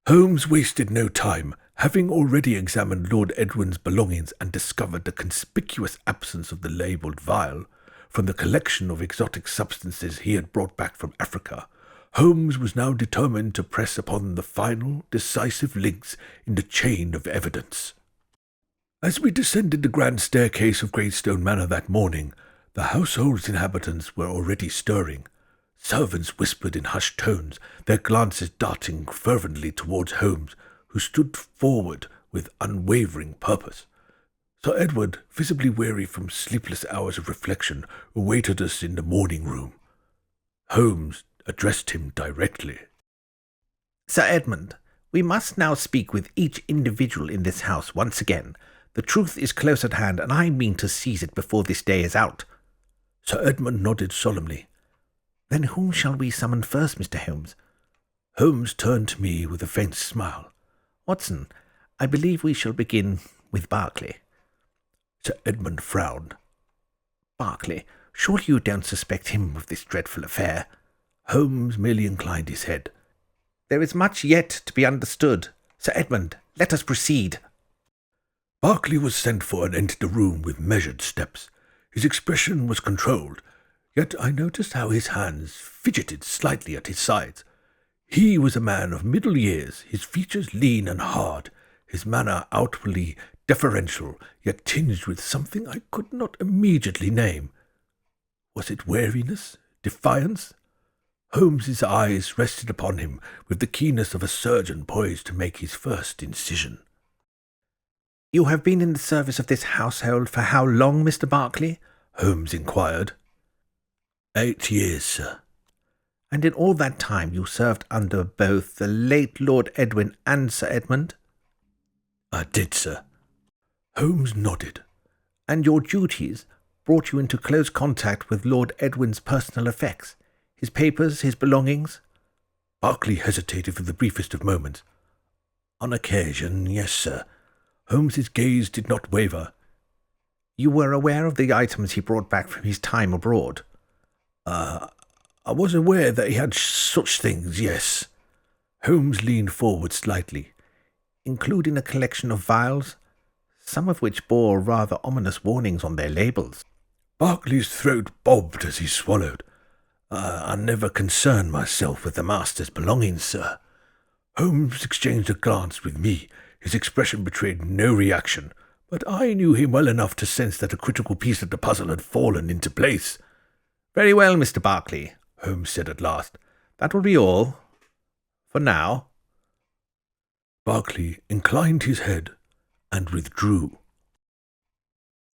Holmes wasted no time, having already examined Lord Edwin's belongings and discovered the conspicuous absence of the labelled vial from the collection of exotic substances he had brought back from Africa. Holmes was now determined to press upon the final, decisive links in the chain of evidence. As we descended the grand staircase of Greystone Manor that morning, the household's inhabitants were already stirring. Servants whispered in hushed tones, their glances darting fervently towards Holmes, who stood forward with unwavering purpose. Sir Edward, visibly weary from sleepless hours of reflection, awaited us in the morning room. Holmes addressed him directly. Sir Edmund, we must now speak with each individual in this house once again. The truth is close at hand, and I mean to seize it before this day is out. Sir Edmund nodded solemnly. Then whom shall we summon first, Mr. Holmes? Holmes turned to me with a faint smile. Watson, I believe we shall begin with Berkeley. Sir Edmund frowned. Berkeley, surely you don't suspect him of this dreadful affair? Holmes merely inclined his head. There is much yet to be understood. Sir Edmund, let us proceed. Berkeley was sent for and entered the room with measured steps. His expression was controlled, yet I noticed how his hands fidgeted slightly at his sides. He was a man of middle years, his features lean and hard, his manner outwardly deferential, yet tinged with something I could not immediately name. Was it wariness? Defiance? Holmes's eyes rested upon him with the keenness of a surgeon poised to make his first incision. You have been in the service of this household for how long, Mr. Berkeley? Holmes inquired. 8 years, sir. And in all that time you served under both the late Lord Edwin and Sir Edmund? I did, sir. Holmes nodded. And your duties brought you into close contact with Lord Edwin's personal effects, his papers, his belongings? Berkeley hesitated for the briefest of moments. On occasion, yes, sir. Holmes's gaze did not waver. You were aware of the items he brought back from his time abroad? I was aware that he had such things, yes. Holmes leaned forward slightly. Including a collection of vials, some of which bore rather ominous warnings on their labels. Berkeley's throat bobbed as he swallowed. I never concerned myself with the master's belongings, sir. Holmes exchanged a glance with me. His expression betrayed no reaction, but I knew him well enough to sense that a critical piece of the puzzle had fallen into place. Very well, Mr. Berkeley, Holmes said at last. That will be all. For now. Berkeley inclined his head and withdrew.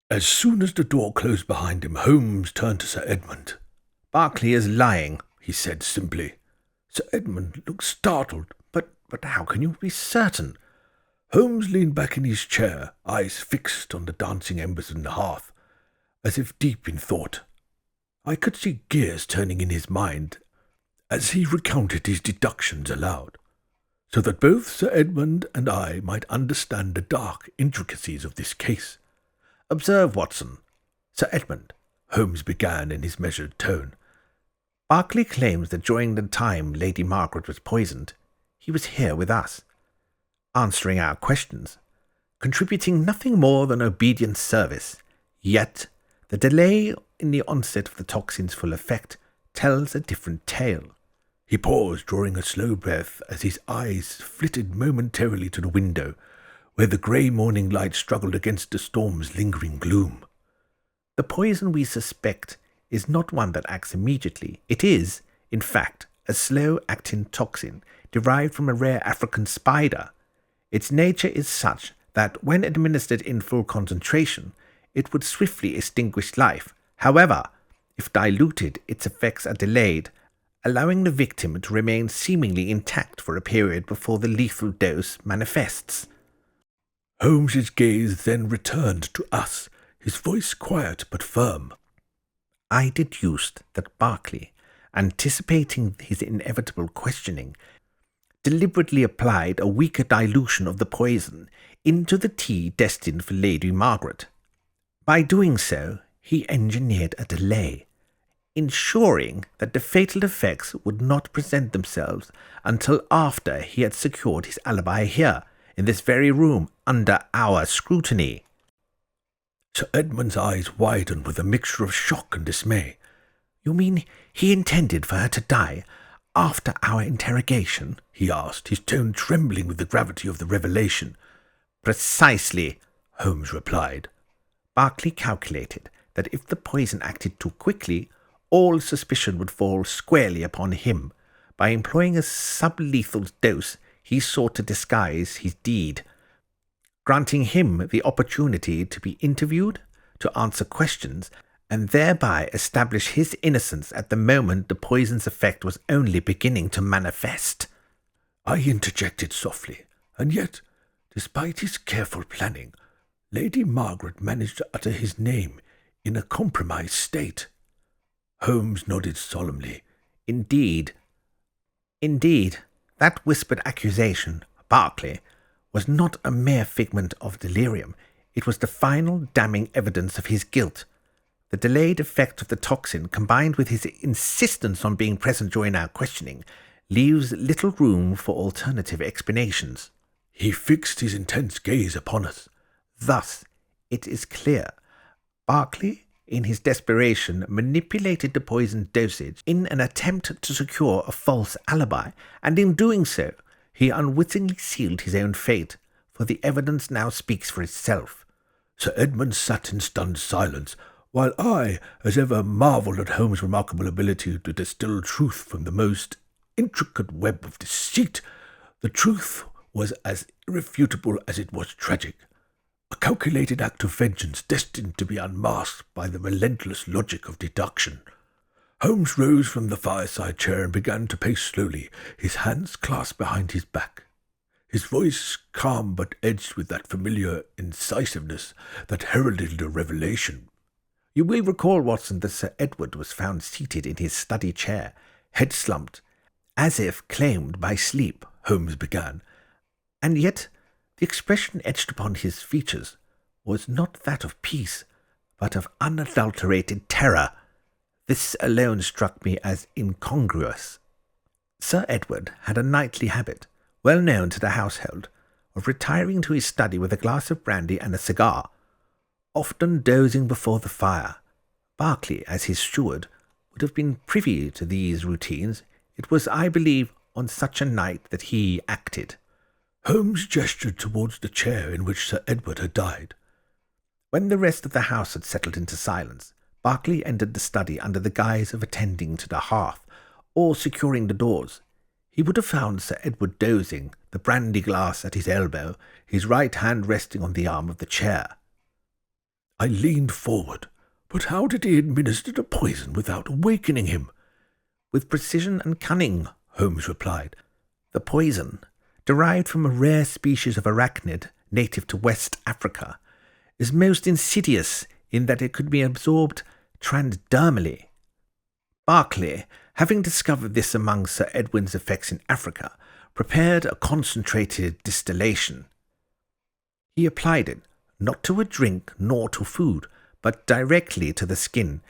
As soon as the door closed behind him, Holmes turned to Sir Edmund. Berkeley is lying, he said simply. Sir Edmund looked startled. But how can you be certain? Holmes leaned back in his chair, eyes fixed on the dancing embers in the hearth, as if deep in thought. I could see gears turning in his mind as he recounted his deductions aloud, so that both Sir Edmund and I might understand the dark intricacies of this case. Observe, Watson. Sir Edmund, Holmes began in his measured tone. Berkeley claims that during the time Lady Margaret was poisoned, he was here with us, answering our questions, contributing nothing more than obedient service. Yet the delay in the onset of the toxin's full effect tells a different tale. He paused, drawing a slow breath, as his eyes flitted momentarily to the window, where the grey morning light struggled against the storm's lingering gloom. The poison we suspect is not one that acts immediately. It is, in fact, a slow-acting toxin derived from a rare African spider. Its nature is such that, when administered in full concentration, it would swiftly extinguish life. However, if diluted, its effects are delayed, allowing the victim to remain seemingly intact for a period before the lethal dose manifests. Holmes's gaze then returned to us, his voice quiet but firm. I deduced that Berkeley, anticipating his inevitable questioning, deliberately applied a weaker dilution of the poison into the tea destined for Lady Margaret. By doing so, he engineered a delay. ensuring that the fatal effects would not present themselves until after he had secured his alibi here, in this very room, under our scrutiny. Sir Edmund's eyes widened with a mixture of shock and dismay. You mean he intended for her to die after our interrogation? He asked, his tone trembling with the gravity of the revelation. Precisely, Holmes replied. Berkeley calculated that if the poison acted too quickly, all suspicion would fall squarely upon him. By employing a sublethal dose, he sought to disguise his deed, granting him the opportunity to be interviewed, to answer questions, and thereby establish his innocence at the moment the poison's effect was only beginning to manifest. I interjected softly, and yet, despite his careful planning, Lady Margaret managed to utter his name in a compromised state. Holmes nodded solemnly. Indeed, that whispered accusation, Berkeley, was not a mere figment of delirium. It was the final damning evidence of his guilt. The delayed effect of the toxin, combined with his insistence on being present during our questioning, leaves little room for alternative explanations. He fixed his intense gaze upon us. Thus, it is clear, Berkeley, in his desperation, manipulated the poison dosage in an attempt to secure a false alibi, and in doing so, he unwittingly sealed his own fate, for the evidence now speaks for itself. Sir Edmund sat in stunned silence, while I, as ever, marvelled at Holmes' remarkable ability to distill truth from the most intricate web of deceit. The truth was as irrefutable as it was tragic. A calculated act of vengeance destined to be unmasked by the relentless logic of deduction. Holmes rose from the fireside chair and began to pace slowly, his hands clasped behind his back. His voice calm but edged with that familiar incisiveness that heralded a revelation. You will recall, Watson, that Sir Edward was found seated in his study chair, head slumped, as if claimed by sleep, Holmes began, and yet the expression etched upon his features was not that of peace, but of unadulterated terror. This alone struck me as incongruous. Sir Edward had a nightly habit, well known to the household, of retiring to his study with a glass of brandy and a cigar, often dozing before the fire. Berkeley, as his steward, would have been privy to these routines. It was, I believe, on such a night that he acted. Holmes gestured towards the chair in which Sir Edward had died. When the rest of the house had settled into silence, Berkeley entered the study under the guise of attending to the hearth, or securing the doors. He would have found Sir Edward dozing, the brandy glass at his elbow, his right hand resting on the arm of the chair. I leaned forward. But how did he administer the poison without awakening him? With precision and cunning, Holmes replied. The poison, derived from a rare species of arachnid native to West Africa, is most insidious in that it could be absorbed transdermally. Berkeley, having discovered this among Sir Edwin's effects in Africa, prepared a concentrated distillation. He applied it, not to a drink nor to food, but directly to the skin,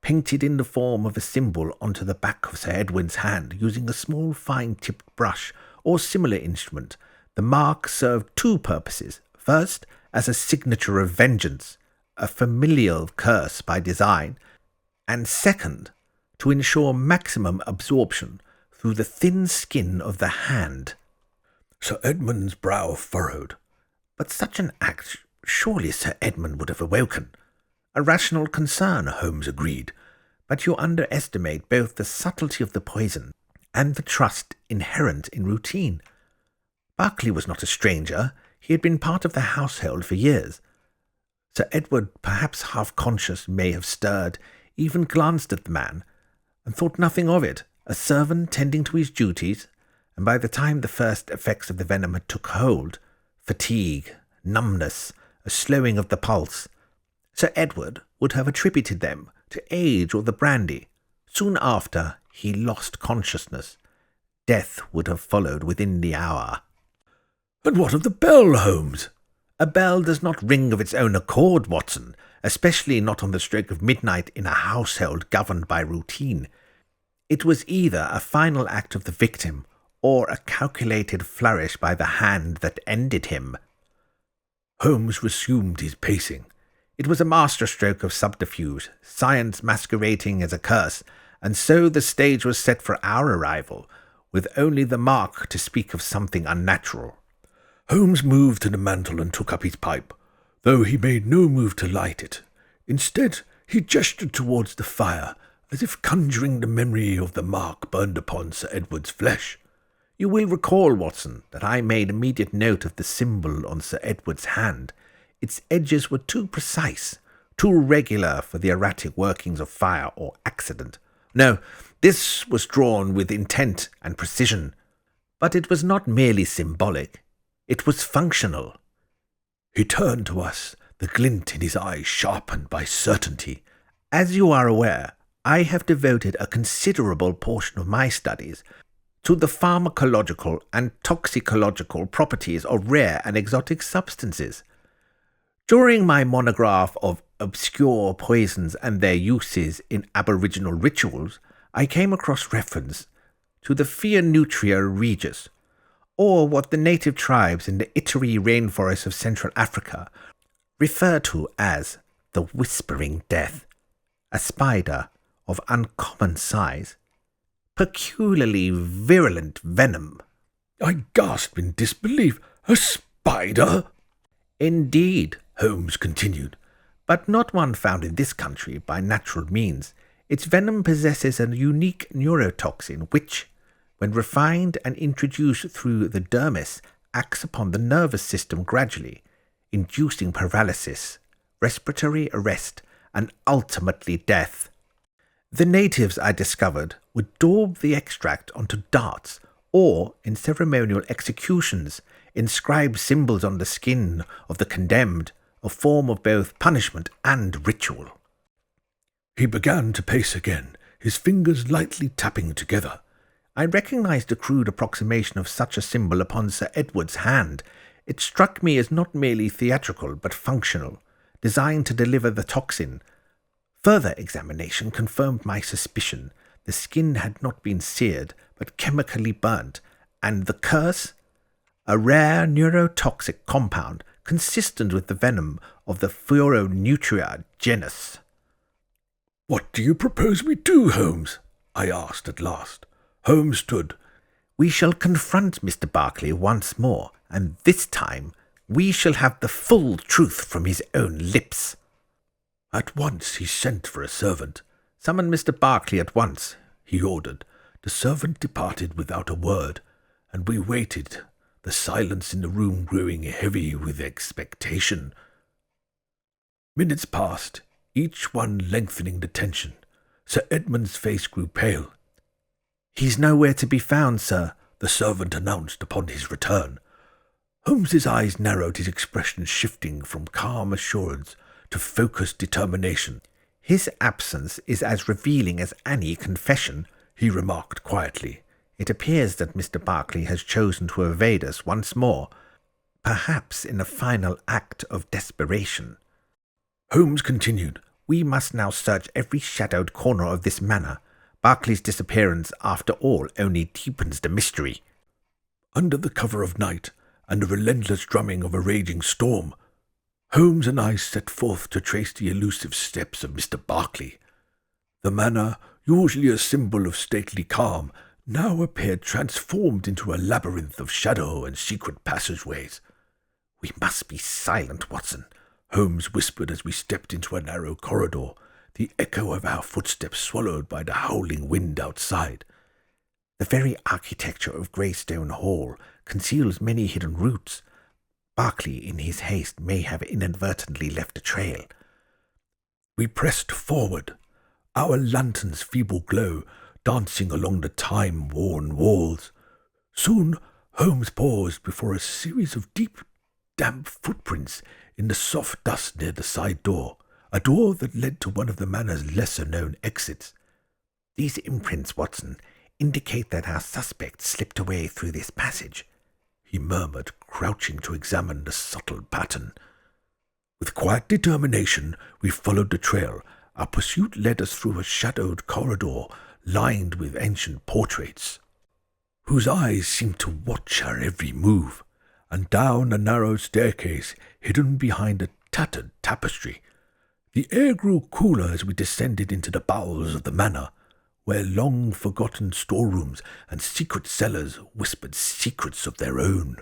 painted in the form of a symbol onto the back of Sir Edwin's hand using a small fine-tipped brush or similar instrument. The mark served two purposes. First, as a signature of vengeance, a familial curse by design, and second, to ensure maximum absorption through the thin skin of the hand. Sir Edmund's brow furrowed. But such an act surely Sir Edmund would have awoken. A rational concern, Holmes agreed, but you underestimate both the subtlety of the poison and the trust inherent in routine. Berkeley was not a stranger. He had been part of the household for years. Sir Edward, perhaps half-conscious, may have stirred, even glanced at the man, and thought nothing of it, a servant tending to his duties, and by the time the first effects of the venom had took hold, fatigue, numbness, a slowing of the pulse, Sir Edward would have attributed them to age or the brandy. Soon after, he lost consciousness. Death would have followed within the hour. And what of the bell, Holmes? A bell does not ring of its own accord, Watson, especially not on the stroke of midnight in a household governed by routine. It was either a final act of the victim or a calculated flourish by the hand that ended him. Holmes resumed his pacing. It was a masterstroke of subterfuge, science masquerading as a curse, and so the stage was set for our arrival, with only the Mark to speak of something unnatural. Holmes moved to the mantel and took up his pipe, though he made no move to light it. Instead, he gestured towards the fire, as if conjuring the memory of the mark burned upon Sir Edward's flesh. You will recall, Watson, that I made immediate note of the symbol on Sir Edward's hand. Its edges were too precise, too regular for the erratic workings of fire or accident. No, this was drawn with intent and precision. But it was not merely symbolic. It was functional. He turned to us, the glint in his eyes sharpened by certainty. As you are aware, I have devoted a considerable portion of my studies to the pharmacological and toxicological properties of rare and exotic substances. During my monograph of obscure poisons and their uses in aboriginal rituals, I came across reference to the Phaeonutria regis, or what the native tribes in the Ituri rainforests of Central Africa refer to as the Whispering Death, a spider of uncommon size, peculiarly virulent venom. I gasped in disbelief. A spider? Indeed, Holmes continued, but not one found in this country by natural means. Its venom possesses a unique neurotoxin which, when refined and introduced through the dermis, acts upon the nervous system gradually, inducing paralysis, respiratory arrest, and ultimately death. The natives, I discovered, would daub the extract onto darts, or, in ceremonial executions, inscribe symbols on the skin of the condemned, a form of both punishment and ritual. He began to pace again, his fingers lightly tapping together. I recognized a crude approximation of such a symbol upon Sir Edward's hand. It struck me as not merely theatrical, but functional, designed to deliver the toxin. Further examination confirmed my suspicion. The skin had not been seared, but chemically burnt, and the curse, a rare neurotoxic compound consistent with the venom of the Phaeonutria genus. "What do you propose we do, Holmes?" I asked at last. Holmes stood. "We shall confront Mr. Berkeley once more, and this time we shall have the full truth from his own lips." At once he sent for a servant. "Summon Mr. Berkeley at once," he ordered. The servant departed without a word, and we waited, the silence in the room growing heavy with expectation. Minutes passed, each one lengthening the tension. Sir Edmund's face grew pale. "He's nowhere to be found, sir," the servant announced upon his return. Holmes's eyes narrowed, his expression shifting from calm assurance to focused determination. "His absence is as revealing as any confession," he remarked quietly. "It appears that Mr. Berkeley has chosen to evade us once more, perhaps in a final act of desperation." Holmes continued, "We must now search every shadowed corner of this manor. Berkeley's disappearance, after all, only deepens the mystery." Under the cover of night and the relentless drumming of a raging storm, Holmes and I set forth to trace the elusive steps of Mr. Berkeley. The manor, usually a symbol of stately calm, now appeared transformed into a labyrinth of shadow and secret passageways. "We must be silent, Watson," Holmes whispered as we stepped into a narrow corridor, the echo of our footsteps swallowed by the howling wind outside. "The very architecture of Greystone Hall conceals many hidden routes. Berkeley, in his haste, may have inadvertently left a trail." We pressed forward, our lantern's feeble glow dancing along the time-worn walls. Soon Holmes paused before a series of deep, damp footprints in the soft dust near the side door, a door that led to one of the manor's lesser-known exits. "These imprints, Watson, indicate that our suspect slipped away through this passage." he murmured, crouching to examine the subtle pattern. With quiet determination, we followed the trail. Our pursuit led us through a shadowed corridor lined with ancient portraits, whose eyes seemed to watch our every move, and down a narrow staircase hidden behind a tattered tapestry. The air grew cooler as we descended into the bowels of the manor, where long-forgotten storerooms and secret cellars whispered secrets of their own.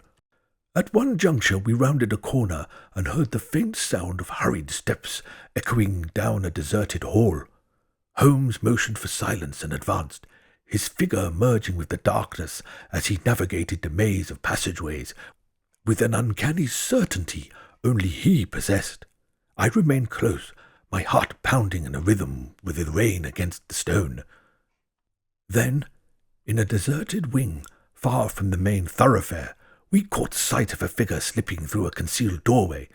At one juncture we rounded a corner and heard the faint sound of hurried steps echoing down a deserted hall. Holmes motioned for silence and advanced, his figure merging with the darkness as he navigated the maze of passageways with an uncanny certainty only he possessed. I remained close, my heart pounding in a rhythm with the rain against the stone. Then, in a deserted wing, far from the main thoroughfare, we caught sight of a figure slipping through a concealed doorway,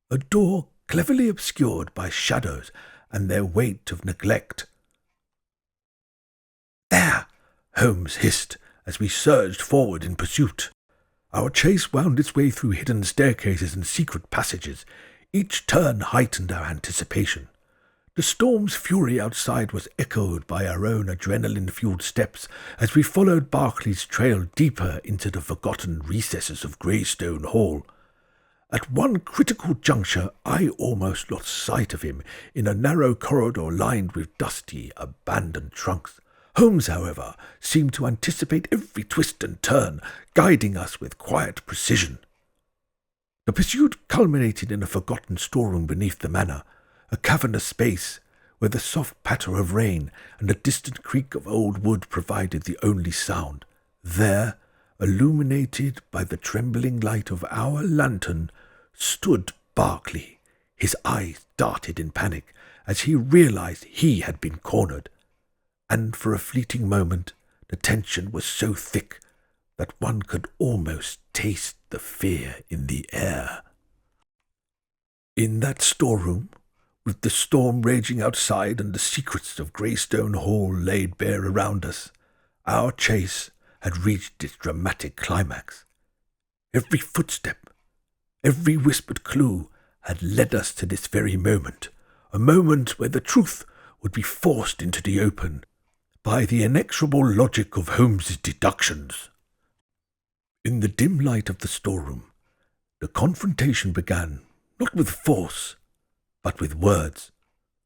a door cleverly obscured by shadows and their weight of neglect. "There!" Holmes hissed as we surged forward in pursuit. Our chase wound its way through hidden staircases and secret passages. Each turn heightened our anticipation. The storm's fury outside was echoed by our own adrenaline-fueled steps as we followed Berkeley's trail deeper into the forgotten recesses of Greystone Hall. At one critical juncture, I almost lost sight of him in a narrow corridor lined with dusty, abandoned trunks. Holmes, however, seemed to anticipate every twist and turn, guiding us with quiet precision. The pursuit culminated in a forgotten storeroom beneath the manor, a cavernous space where the soft patter of rain and the distant creak of old wood provided the only sound. There, illuminated by the trembling light of our lantern, stood Berkeley. His eyes darted in panic as he realized he had been cornered, and for a fleeting moment the tension was so thick that one could almost taste the fear in the air. In that storeroom, with the storm raging outside and the secrets of Greystone Hall laid bare around us, our chase had reached its dramatic climax. Every footstep, every whispered clue had led us to this very moment, a moment where the truth would be forced into the open by the inexorable logic of Holmes's deductions. In the dim light of the storeroom, the confrontation began, not with force, but with words,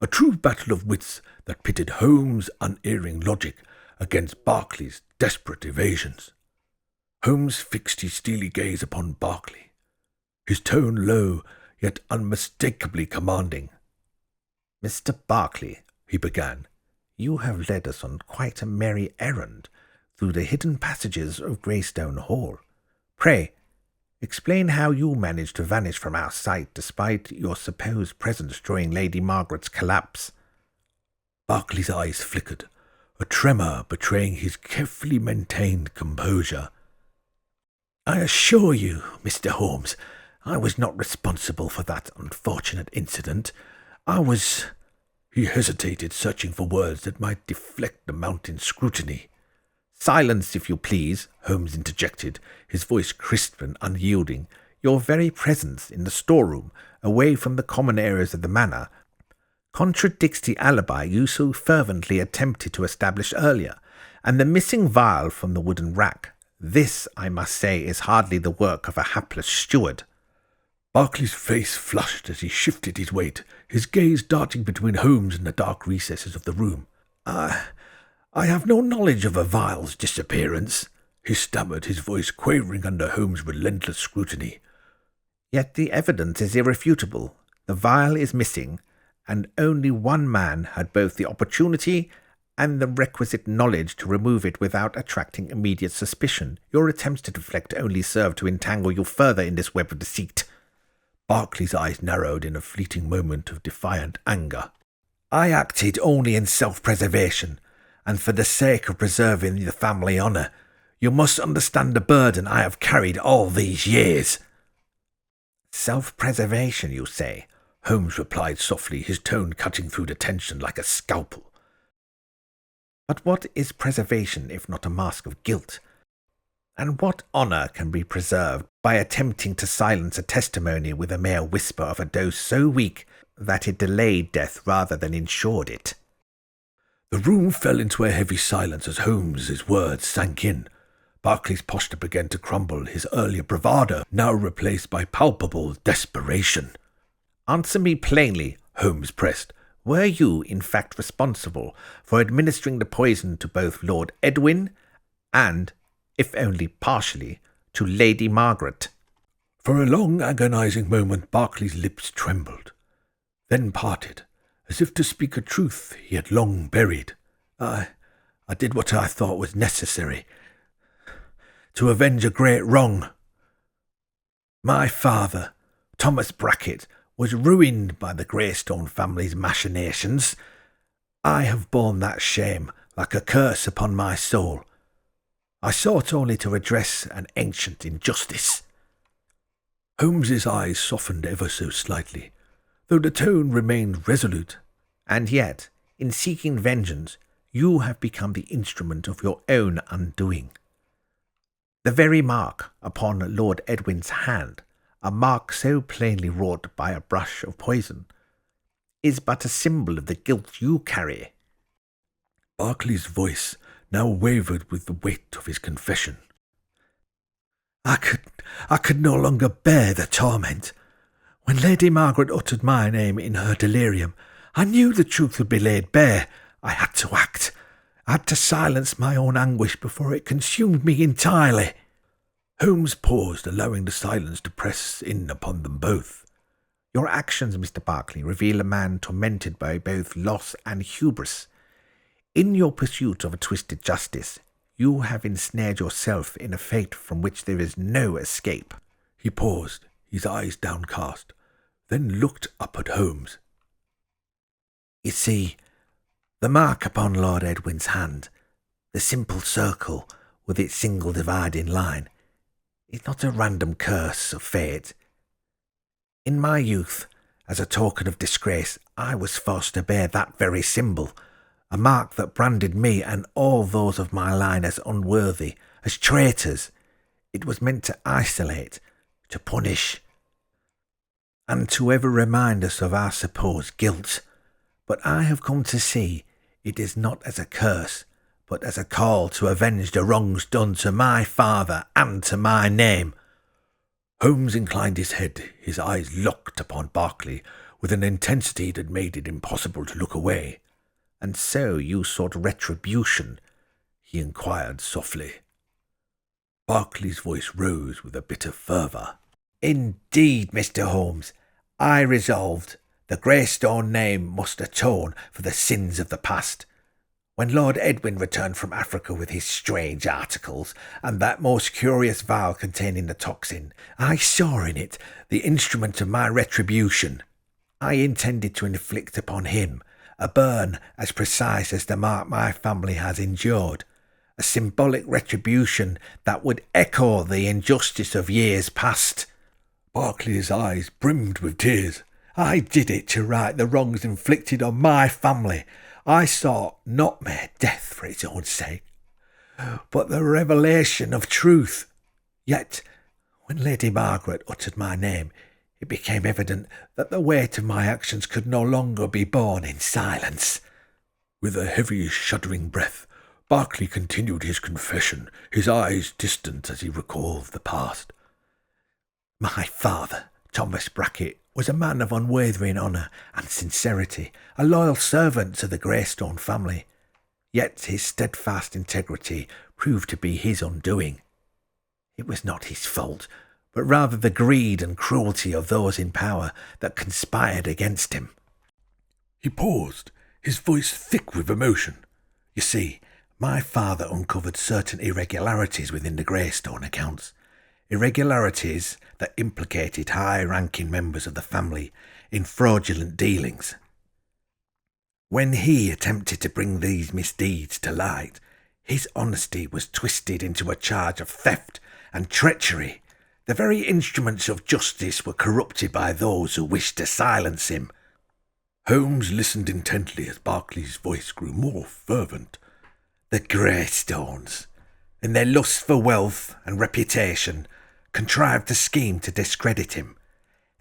a true battle of wits that pitted Holmes' unerring logic against Berkeley's desperate evasions. Holmes fixed his steely gaze upon Berkeley, his tone low yet unmistakably commanding. "Mr. Berkeley," he began, "you have led us on quite a merry errand through the hidden passages of Greystone Hall. Pray, explain how you managed to vanish from our sight despite your supposed presence during Lady Margaret's collapse." Berkeley's eyes flickered, a tremor betraying his carefully maintained composure. "I assure you, Mr. Holmes, I was not responsible for that unfortunate incident. I was—" He hesitated, searching for words that might deflect the mounting scrutiny. "Silence, if you please," Holmes interjected, his voice crisp and unyielding. "Your very presence in the storeroom, away from the common areas of the manor, contradicts the alibi you so fervently attempted to establish earlier, and the missing vial from the wooden rack. This, I must say, is hardly the work of a hapless steward." Berkeley's face flushed as he shifted his weight, his gaze darting between Holmes and the dark recesses of the room. I have no knowledge of a vial's disappearance," he stammered, his voice quavering under Holmes' relentless scrutiny. "Yet the evidence is irrefutable. The vial is missing, and only one man had both the opportunity and the requisite knowledge to remove it without attracting immediate suspicion. Your attempts to deflect only serve to entangle you further in this web of deceit." Berkeley's eyes narrowed in a fleeting moment of defiant anger. "I acted only in self-preservation, and for the sake of preserving the family honour. You must understand the burden I have carried all these years." "Self-preservation, you say?" Holmes replied softly, his tone cutting through the tension like a scalpel. "But what is preservation if not a mask of guilt? And what honour can be preserved by attempting to silence a testimony with a mere whisper of a dose so weak that it delayed death rather than ensured it? The room fell into a heavy silence as Holmes's words sank in. Berkeley's posture began to crumble, his earlier bravado now replaced by palpable desperation. Answer me plainly, Holmes pressed. Were you, in fact, responsible for administering the poison to both Lord Edwin and, if only partially, to Lady Margaret? For a long, agonizing moment, Berkeley's lips trembled, then parted, as if to speak a truth he had long buried. I did what I thought was necessary to avenge a great wrong. My father, Thomas Brackett, was ruined by the Greystone family's machinations. I have borne that shame like a curse upon my soul. I sought only to redress an ancient injustice. Holmes's eyes softened ever so slightly, though the tone remained resolute. And yet, in seeking vengeance, you have become the instrument of your own undoing. The very mark upon Lord Edwin's hand, a mark so plainly wrought by a brush of poison, is but a symbol of the guilt you carry. Berkeley's voice now wavered with the weight of his confession. I could no longer bear the torment. When Lady Margaret uttered my name in her delirium, I knew the truth would be laid bare. I had to act. I had to silence my own anguish before it consumed me entirely. Holmes paused, allowing the silence to press in upon them both. Your actions, Mr. Berkeley, reveal a man tormented by both loss and hubris. In your pursuit of a twisted justice, you have ensnared yourself in a fate from which there is no escape. He paused, his eyes downcast, then looked up at Holmes. You see, the mark upon Lord Edwin's hand, the simple circle with its single dividing line, is not a random curse of fate. In my youth, as a token of disgrace, I was forced to bear that very symbol, a mark that branded me and all those of my line as unworthy, as traitors. It was meant to isolate, to punish, and to ever remind us of our supposed guilt. But I have come to see it is not as a curse, but as a call to avenge the wrongs done to my father and to my name. Holmes inclined his head, his eyes locked upon Berkeley with an intensity that made it impossible to look away. And so you sought retribution? He inquired softly. Berkeley's voice rose with a bitter fervour. Indeed, Mr. Holmes, I resolved the Greystone name must atone for the sins of the past. When Lord Edwin returned from Africa with his strange articles, and that most curious vial containing the toxin, I saw in it the instrument of my retribution. I intended to inflict upon him a burn as precise as the mark my family has endured, a symbolic retribution that would echo the injustice of years past. Berkeley's eyes brimmed with tears. I did it to right the wrongs inflicted on my family. I sought not mere death for its own sake, but the revelation of truth. Yet, when Lady Margaret uttered my name, it became evident that the weight of my actions could no longer be borne in silence. With a heavy, shuddering breath, Berkeley continued his confession, his eyes distant as he recalled the past. My father, Thomas Brackett, was a man of unwavering honour and sincerity, a loyal servant to the Greystone family. Yet his steadfast integrity proved to be his undoing. It was not his fault, but rather the greed and cruelty of those in power that conspired against him. He paused, his voice thick with emotion. You see, my father uncovered certain irregularities within the Greystone accounts. Irregularities that implicated high-ranking members of the family in fraudulent dealings. When he attempted to bring these misdeeds to light, his honesty was twisted into a charge of theft and treachery. The very instruments of justice were corrupted by those who wished to silence him. Holmes listened intently as Berkeley's voice grew more fervent. The Greystones. in their lust for wealth and reputation, contrived a scheme to discredit him.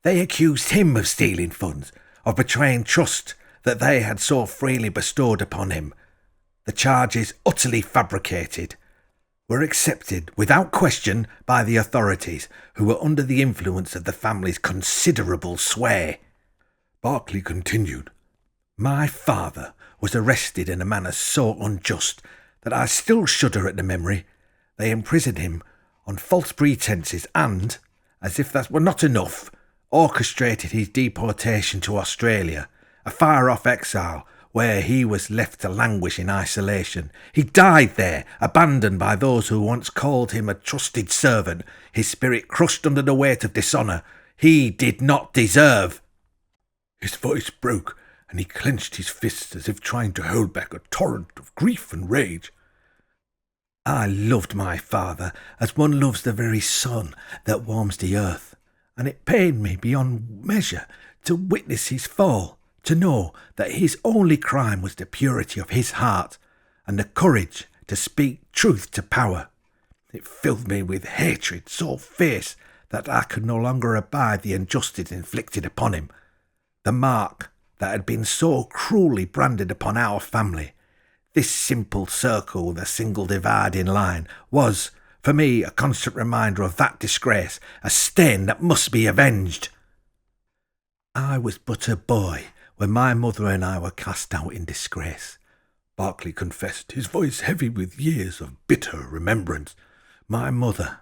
They accused him of stealing funds, of betraying trust that they had so freely bestowed upon him. The charges, utterly fabricated, were accepted without question by the authorities, who were under the influence of the family's considerable sway. Berkeley continued. My father was arrested in a manner so unjust that I still shudder at the memory. They imprisoned him on false pretences and, as if that were not enough, orchestrated his deportation to Australia, a far-off exile where he was left to languish in isolation. He died there, abandoned by those who once called him a trusted servant, his spirit crushed under the weight of dishonour he did not deserve. His voice broke, and he clenched his fists as if trying to hold back a torrent of grief and rage. I loved my father as one loves the very sun that warms the earth, and it pained me beyond measure to witness his fall, to know that his only crime was the purity of his heart and the courage to speak truth to power. It filled me with hatred so fierce that I could no longer abide the injustice inflicted upon him. The mark that had been so cruelly branded upon our family, this simple circle with a single dividing line, was, for me, a constant reminder of that disgrace, a stain that must be avenged. I was but a boy when my mother and I were cast out in disgrace, Berkeley confessed, his voice heavy with years of bitter remembrance. My mother,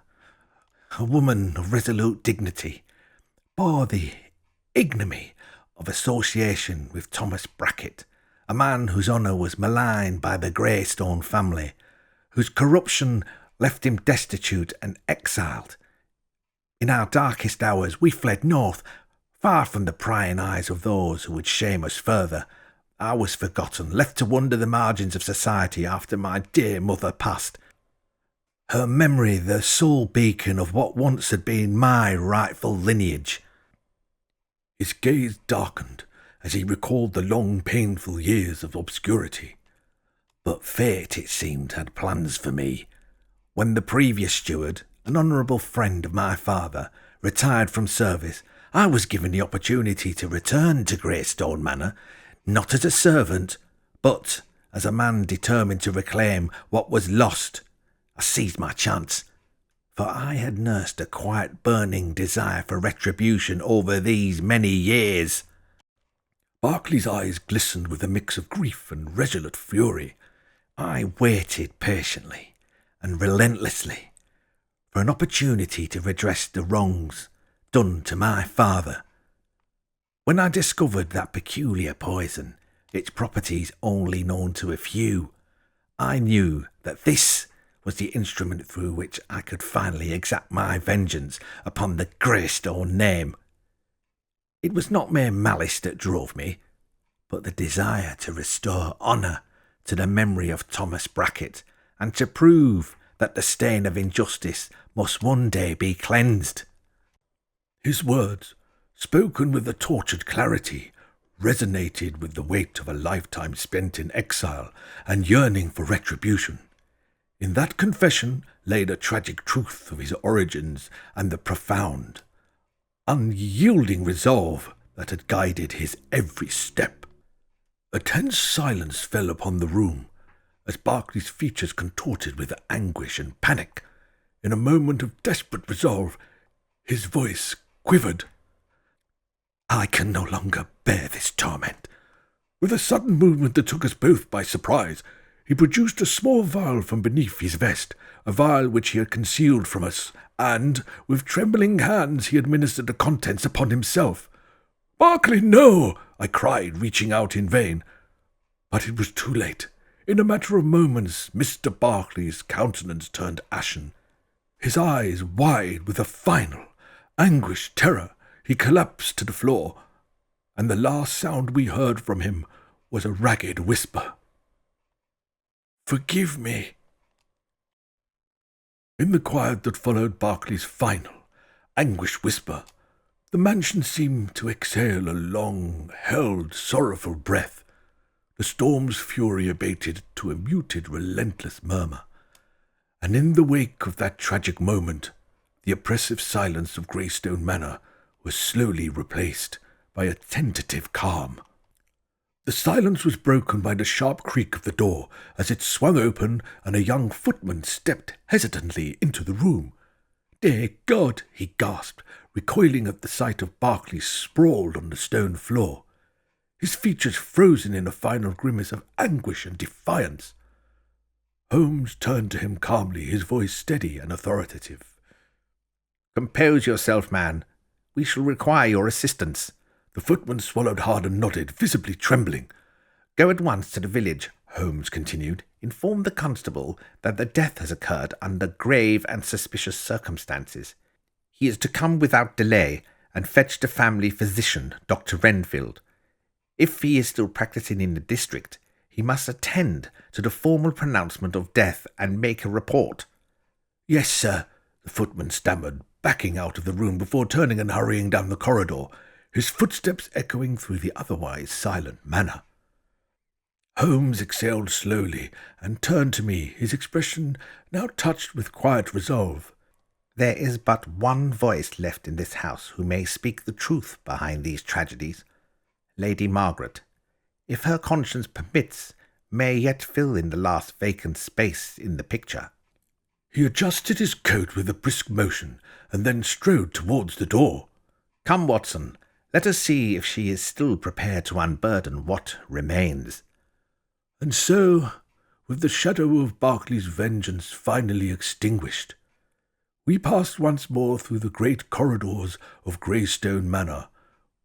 a woman of resolute dignity, bore the ignominy of association with Thomas Brackett, a man whose honour was maligned by the Greystone family, whose corruption left him destitute and exiled. In our darkest hours we fled north, far from the prying eyes of those who would shame us further. I was forgotten, left to wander the margins of society after my dear mother passed, her memory the sole beacon of what once had been my rightful lineage. His gaze darkened as he recalled the long, painful years of obscurity. But fate, it seemed, had plans for me. When the previous steward, an honourable friend of my father, retired from service, I was given the opportunity to return to Greystone Manor, not as a servant, but as a man determined to reclaim what was lost. I seized my chance, for I had nursed a quiet burning desire for retribution over these many years. Berkeley's eyes glistened with a mix of grief and resolute fury. I waited patiently and relentlessly for an opportunity to redress the wrongs done to my father. When I discovered that peculiar poison, its properties only known to a few, I knew that this was the instrument through which I could finally exact my vengeance upon the Greystone name. It was not mere malice that drove me, but the desire to restore honour to the memory of Thomas Brackett, and to prove that the stain of injustice must one day be cleansed. His words, spoken with a tortured clarity, resonated with the weight of a lifetime spent in exile and yearning for retribution. In that confession lay the tragic truth of his origins and the profound, unyielding resolve that had guided his every step. A tense silence fell upon the room as Berkeley's features contorted with anguish and panic. In a moment of desperate resolve, his voice quivered. I can no longer bear this torment. With a sudden movement that took us both by surprise, he produced a small vial from beneath his vest, a vial which he had concealed from us, and, with trembling hands, he administered the contents upon himself. "Berkeley, no!" I cried, reaching out in vain. But it was too late. In a matter of moments, Mr. Berkeley's countenance turned ashen. His eyes wide with a final, anguished terror, he collapsed to the floor, and the last sound we heard from him was a ragged whisper. "Forgive me." In the quiet that followed Berkeley's final, anguished whisper, the mansion seemed to exhale a long-held, sorrowful breath. The storm's fury abated to a muted, relentless murmur, And in the wake of that tragic moment, the oppressive silence of Greystone Manor was slowly replaced by a tentative calm. The silence was broken by the sharp creak of the door as it swung open and a young footman stepped hesitantly into the room. "Dear God!" he gasped, recoiling at the sight of Berkeley sprawled on the stone floor, his features frozen in a final grimace of anguish and defiance. Holmes turned to him calmly, his voice steady and authoritative. "Compose yourself, man. We shall require your assistance." The footman swallowed hard and nodded, visibly trembling. "Go at once to the village," Holmes continued. "Inform the constable that the death has occurred under grave and suspicious circumstances. He is to come without delay and fetch the family physician, Dr. Renfield. If he is still practicing in the district, he must attend to the formal pronouncement of death and make a report." "Yes, sir," the footman stammered, backing out of the room before turning and hurrying down the corridor, his footsteps echoing through the otherwise silent manor. Holmes exhaled slowly and turned to me, his expression now touched with quiet resolve. "There is but one voice left in this house who may speak the truth behind these tragedies. Lady Margaret, if her conscience permits, may yet fill in the last vacant space in the picture." He adjusted his coat with a brisk motion and then strode towards the door. "Come, Watson, let us see if she is still prepared to unburden what remains." And so, with the shadow of Berkeley's vengeance finally extinguished, we passed once more through the great corridors of Greystone Manor,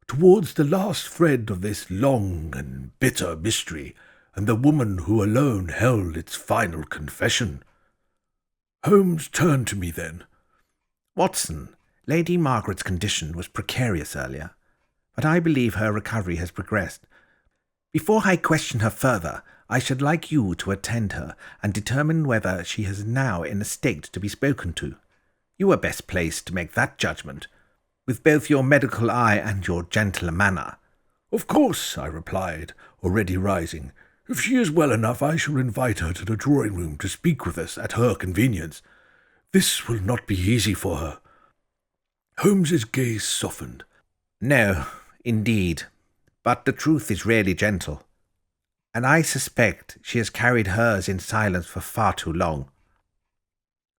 towards the last thread of this long and bitter mystery, and the woman who alone held its final confession. Holmes turned to me then. "Watson, Lady Margaret's condition was precarious earlier, but I believe her recovery has progressed. Before I question her further, I should like you to attend her and determine whether she is now in a state to be spoken to. You are best placed to make that judgment, with both your medical eye and your gentler manner." "Of course," I replied, already rising. "If she is well enough, I shall invite her to the drawing-room to speak with us at her convenience. This will not be easy for her." Holmes's gaze softened. "No, indeed, but the truth is rarely gentle, and I suspect she has carried hers in silence for far too long."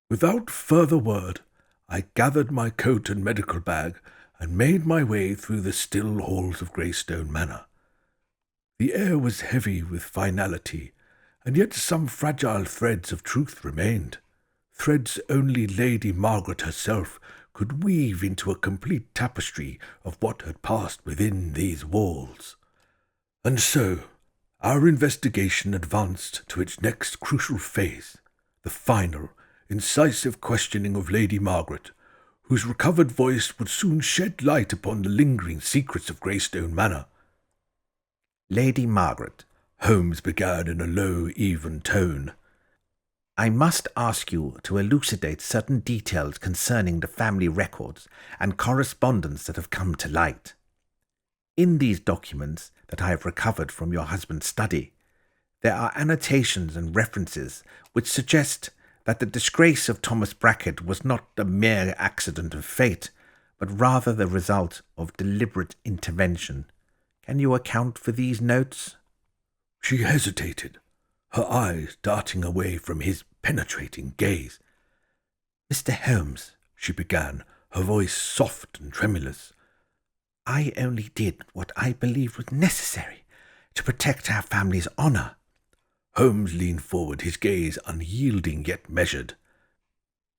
Without further word, I gathered my coat and medical bag and made my way through the still halls of Greystone Manor. The air was heavy with finality, and yet some fragile threads of truth remained, threads only Lady Margaret herself could weave into a complete tapestry of what had passed within these walls. And so, our investigation advanced to its next crucial phase, the final, incisive questioning of Lady Margaret, whose recovered voice would soon shed light upon the lingering secrets of Greystone Manor. "Lady Margaret," Holmes began in a low, even tone, "I must ask you to elucidate certain details concerning the family records and correspondence that have come to light. In these documents that I have recovered from your husband's study, there are annotations and references which suggest that the disgrace of Thomas Brackett was not a mere accident of fate, but rather the result of deliberate intervention. Can you account for these notes?" She hesitated, her eyes darting away from his penetrating gaze. "Mr. Holmes," she began, her voice soft and tremulous, "I only did what I believed was necessary to protect our family's honour." Holmes leaned forward, his gaze unyielding yet measured.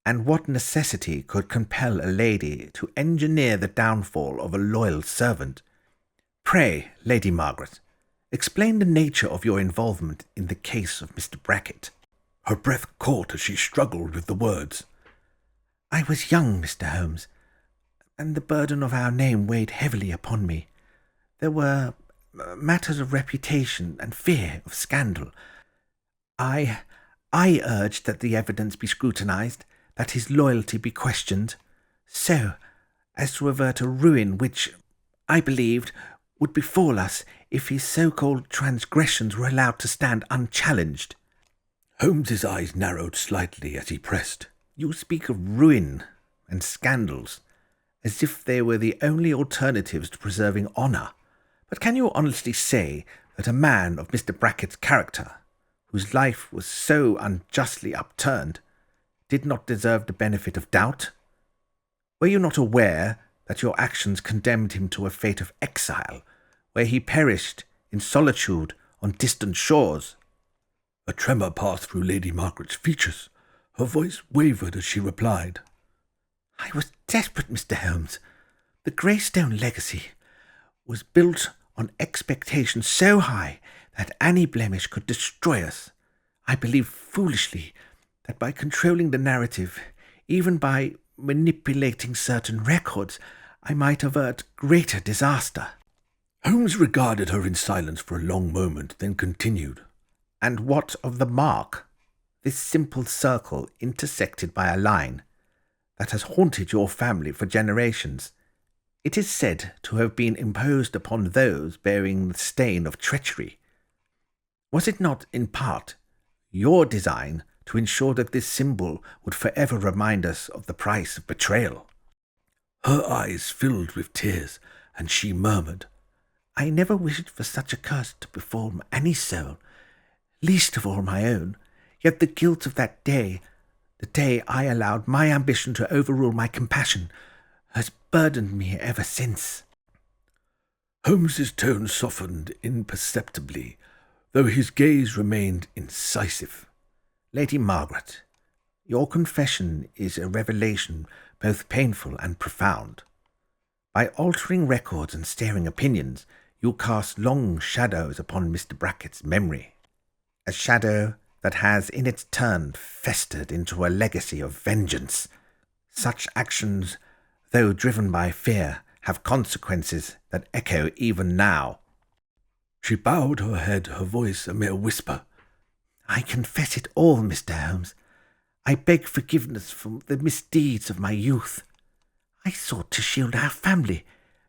"And what necessity could compel a lady to engineer the downfall of a loyal servant? Pray, Lady Margaret, explain the nature of your involvement in the case of Mr. Brackett." Her breath caught as she struggled with the words. "I was young, Mr. Holmes, and the burden of our name weighed heavily upon me. There were matters of reputation and fear of scandal. I urged that the evidence be scrutinized, that his loyalty be questioned, so as to avert a ruin which, I believed, would befall us if his so-called transgressions were allowed to stand unchallenged." Holmes's eyes narrowed slightly as he pressed. You speak of ruin and scandals, as if they were the only alternatives to preserving honour. But can you honestly say that a man of Mr. Brackett's character, whose life was so unjustly upturned, did not deserve the benefit of doubt? Were you not aware that your actions condemned him to a fate of exile, where he perished in solitude on distant shores? A tremor passed through Lady Margaret's features. Her voice wavered as she replied. I was desperate, Mr. Holmes. The Greystone legacy was built on expectations so high that any blemish could destroy us. I believed foolishly that by controlling the narrative, even by manipulating certain records, I might avert greater disaster. Holmes regarded her in silence for a long moment, then continued. And what of the mark? This simple circle intersected by a line that has haunted your family for generations. It is said to have been imposed upon those bearing the stain of treachery. Was it not, in part, your design to ensure that this symbol would forever remind us of the price of betrayal? Her eyes filled with tears, and she murmured, I never wished for such a curse to befall any soul, least of all my own. Yet the guilt of that day, the day I allowed my ambition to overrule my compassion, has burdened me ever since. Holmes's tone softened imperceptibly, though his gaze remained incisive. Lady Margaret, your confession is a revelation both painful and profound. By altering records and staring opinions, you cast long shadows upon Mr. Brackett's memory. A shadow that has in its turn festered into a legacy of vengeance. Such actions, though driven by fear, have consequences that echo even now. She bowed her head, her voice a mere whisper. I confess it all, Mr. Holmes. I beg forgiveness for the misdeeds of my youth. I sought to shield our family,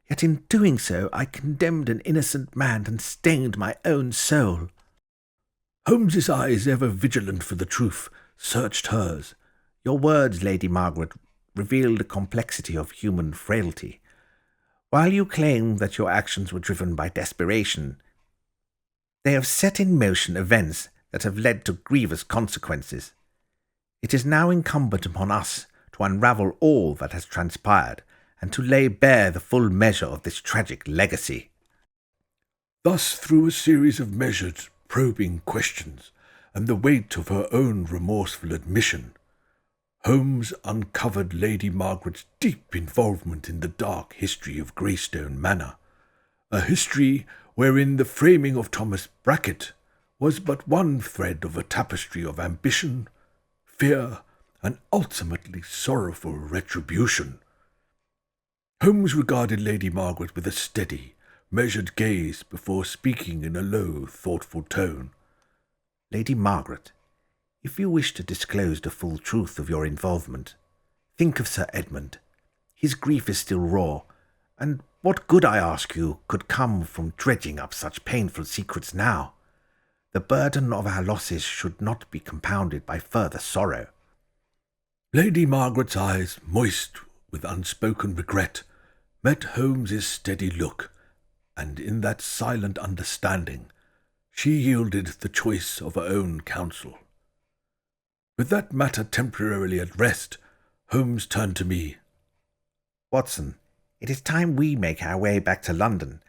yet in doing so I condemned an innocent man and stained my own soul. Holmes's eyes, ever vigilant for the truth, searched hers. Your words, Lady Margaret, reveal the complexity of human frailty. While you claim that your actions were driven by desperation, they have set in motion events that have led to grievous consequences. It is now incumbent upon us to unravel all that has transpired and to lay bare the full measure of this tragic legacy. Thus, through a series of measured, probing questions and the weight of her own remorseful admission, Holmes uncovered Lady Margaret's deep involvement in the dark history of Greystone Manor, a history wherein the framing of Thomas Brackett was but one thread of a tapestry of ambition, fear, and ultimately sorrowful retribution. Holmes regarded Lady Margaret with a steady, measured gaze before speaking in a low, thoughtful tone. Lady Margaret, if you wish to disclose the full truth of your involvement, think of Sir Edmund. His grief is still raw, and what good, I ask you, could come from dredging up such painful secrets now? The burden of our losses should not be compounded by further sorrow. Lady Margaret's eyes, moist with unspoken regret, met Holmes's steady look, and in that silent understanding she yielded the choice of her own counsel. With that matter temporarily at rest, Holmes turned to me. Watson, it is time we make our way back to London.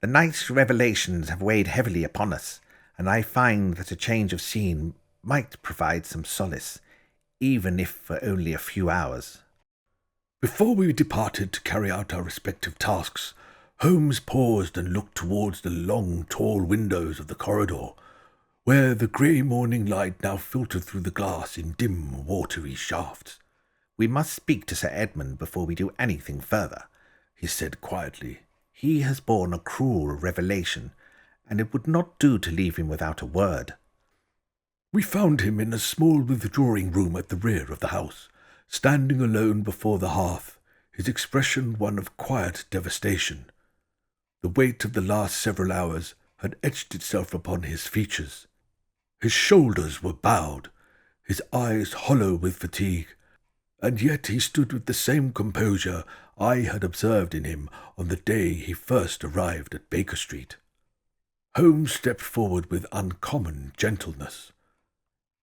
The night's revelations have weighed heavily upon us, and I find that a change of scene might provide some solace, even if for only a few hours. Before we departed to carry out our respective tasks, Holmes paused and looked towards the long, tall windows of the corridor, where the grey morning light now filtered through the glass in dim, watery shafts. We must speak to Sir Edmund before we do anything further, he said quietly. He has borne a cruel revelation, and it would not do to leave him without a word. We found him in a small withdrawing room at the rear of the house, standing alone before the hearth, his expression one of quiet devastation. The weight of the last several hours had etched itself upon his features. His shoulders were bowed, his eyes hollow with fatigue, and yet he stood with the same composure I had observed in him on the day he first arrived at Baker Street. Holmes stepped forward with uncommon gentleness.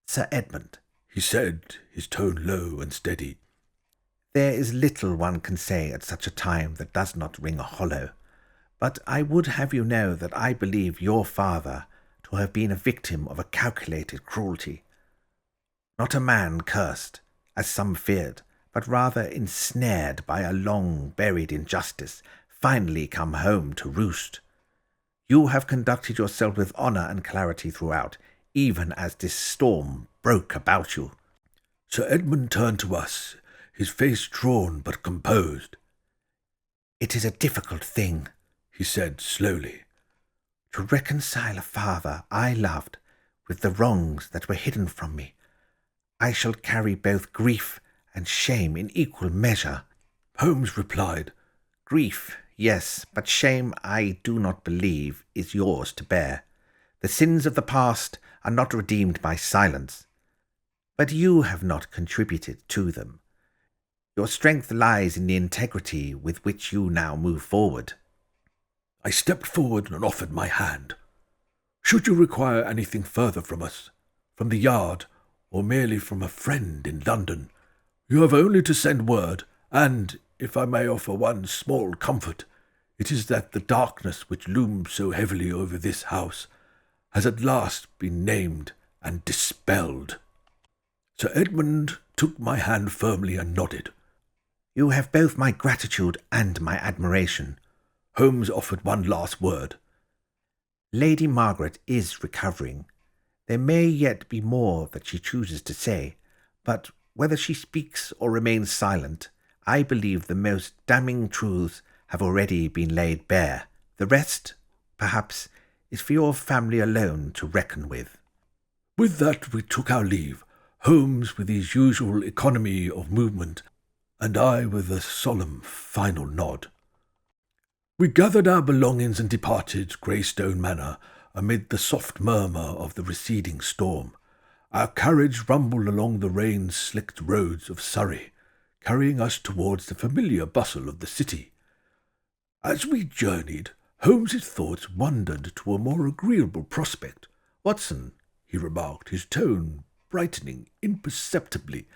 "Sir Edmund," he said, his tone low and steady, "there is little one can say at such a time that does not ring hollow, but I would have you know that I believe your father to have been a victim of a calculated cruelty. Not a man cursed, as some feared, but rather ensnared by a long-buried injustice, finally come home to roost. You have conducted yourself with honour and clarity throughout, even as this storm broke about you." Sir Edmund turned to us, his face drawn but composed. "It is a difficult thing," he said slowly, "to reconcile a father I loved with the wrongs that were hidden from me. I shall carry both grief and shame in equal measure." Holmes replied, "Grief, yes, but shame I do not believe is yours to bear. The sins of the past are not redeemed by silence, but you have not contributed to them. Your strength lies in the integrity with which you now move forward." I stepped forward and offered my hand. "Should you require anything further from us, from the Yard, or merely from a friend in London, you have only to send word, and, if I may offer one small comfort, it is that the darkness which looms so heavily over this house has at last been named and dispelled." Sir Edmund took my hand firmly and nodded. "You have both my gratitude and my admiration." Holmes offered one last word. "Lady Margaret is recovering. There may yet be more that she chooses to say, but whether she speaks or remains silent, I believe the most damning truths have already been laid bare. The rest, perhaps, is for your family alone to reckon with." With that we took our leave, Holmes with his usual economy of movement, and I with a solemn final nod. We gathered our belongings and departed Greystone Manor amid the soft murmur of the receding storm. Our carriage rumbled along the rain-slicked roads of Surrey, carrying us towards the familiar bustle of the city. As we journeyed, Holmes's thoughts wandered to a more agreeable prospect. "Watson," he remarked, his tone brightening imperceptibly,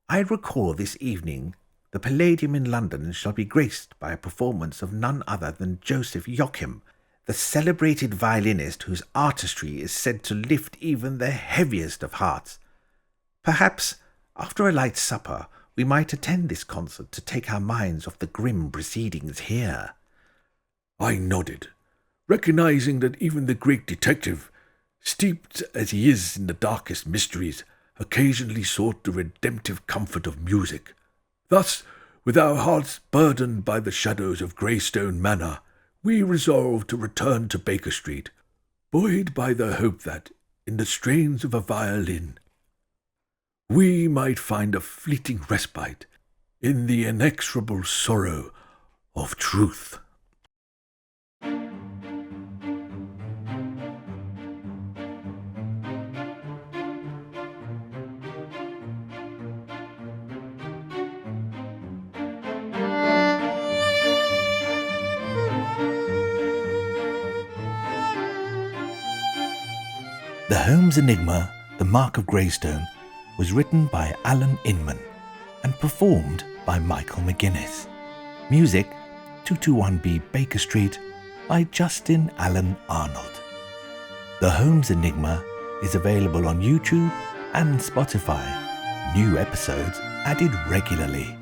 "I recall this evening the Palladium in London shall be graced by a performance of none other than Joseph Joachim, the celebrated violinist whose artistry is said to lift even the heaviest of hearts. Perhaps, after a light supper, we might attend this concert to take our minds off the grim proceedings here." I nodded, recognizing that even the great detective, steeped as he is in the darkest mysteries, occasionally sought the redemptive comfort of music. Thus, with our hearts burdened by the shadows of Greystone Manor, we resolved to return to Baker Street, buoyed by the hope that, in the strains of a violin, we might find a fleeting respite in the inexorable sorrow of truth. The Holmes enigma, The Mark of Greystone, was written by Alan Inman and performed by Michael McGuinness. Music, 221B Baker Street, by Justin Allen Arnold. The Holmes enigma is available on YouTube and Spotify. New episodes added regularly.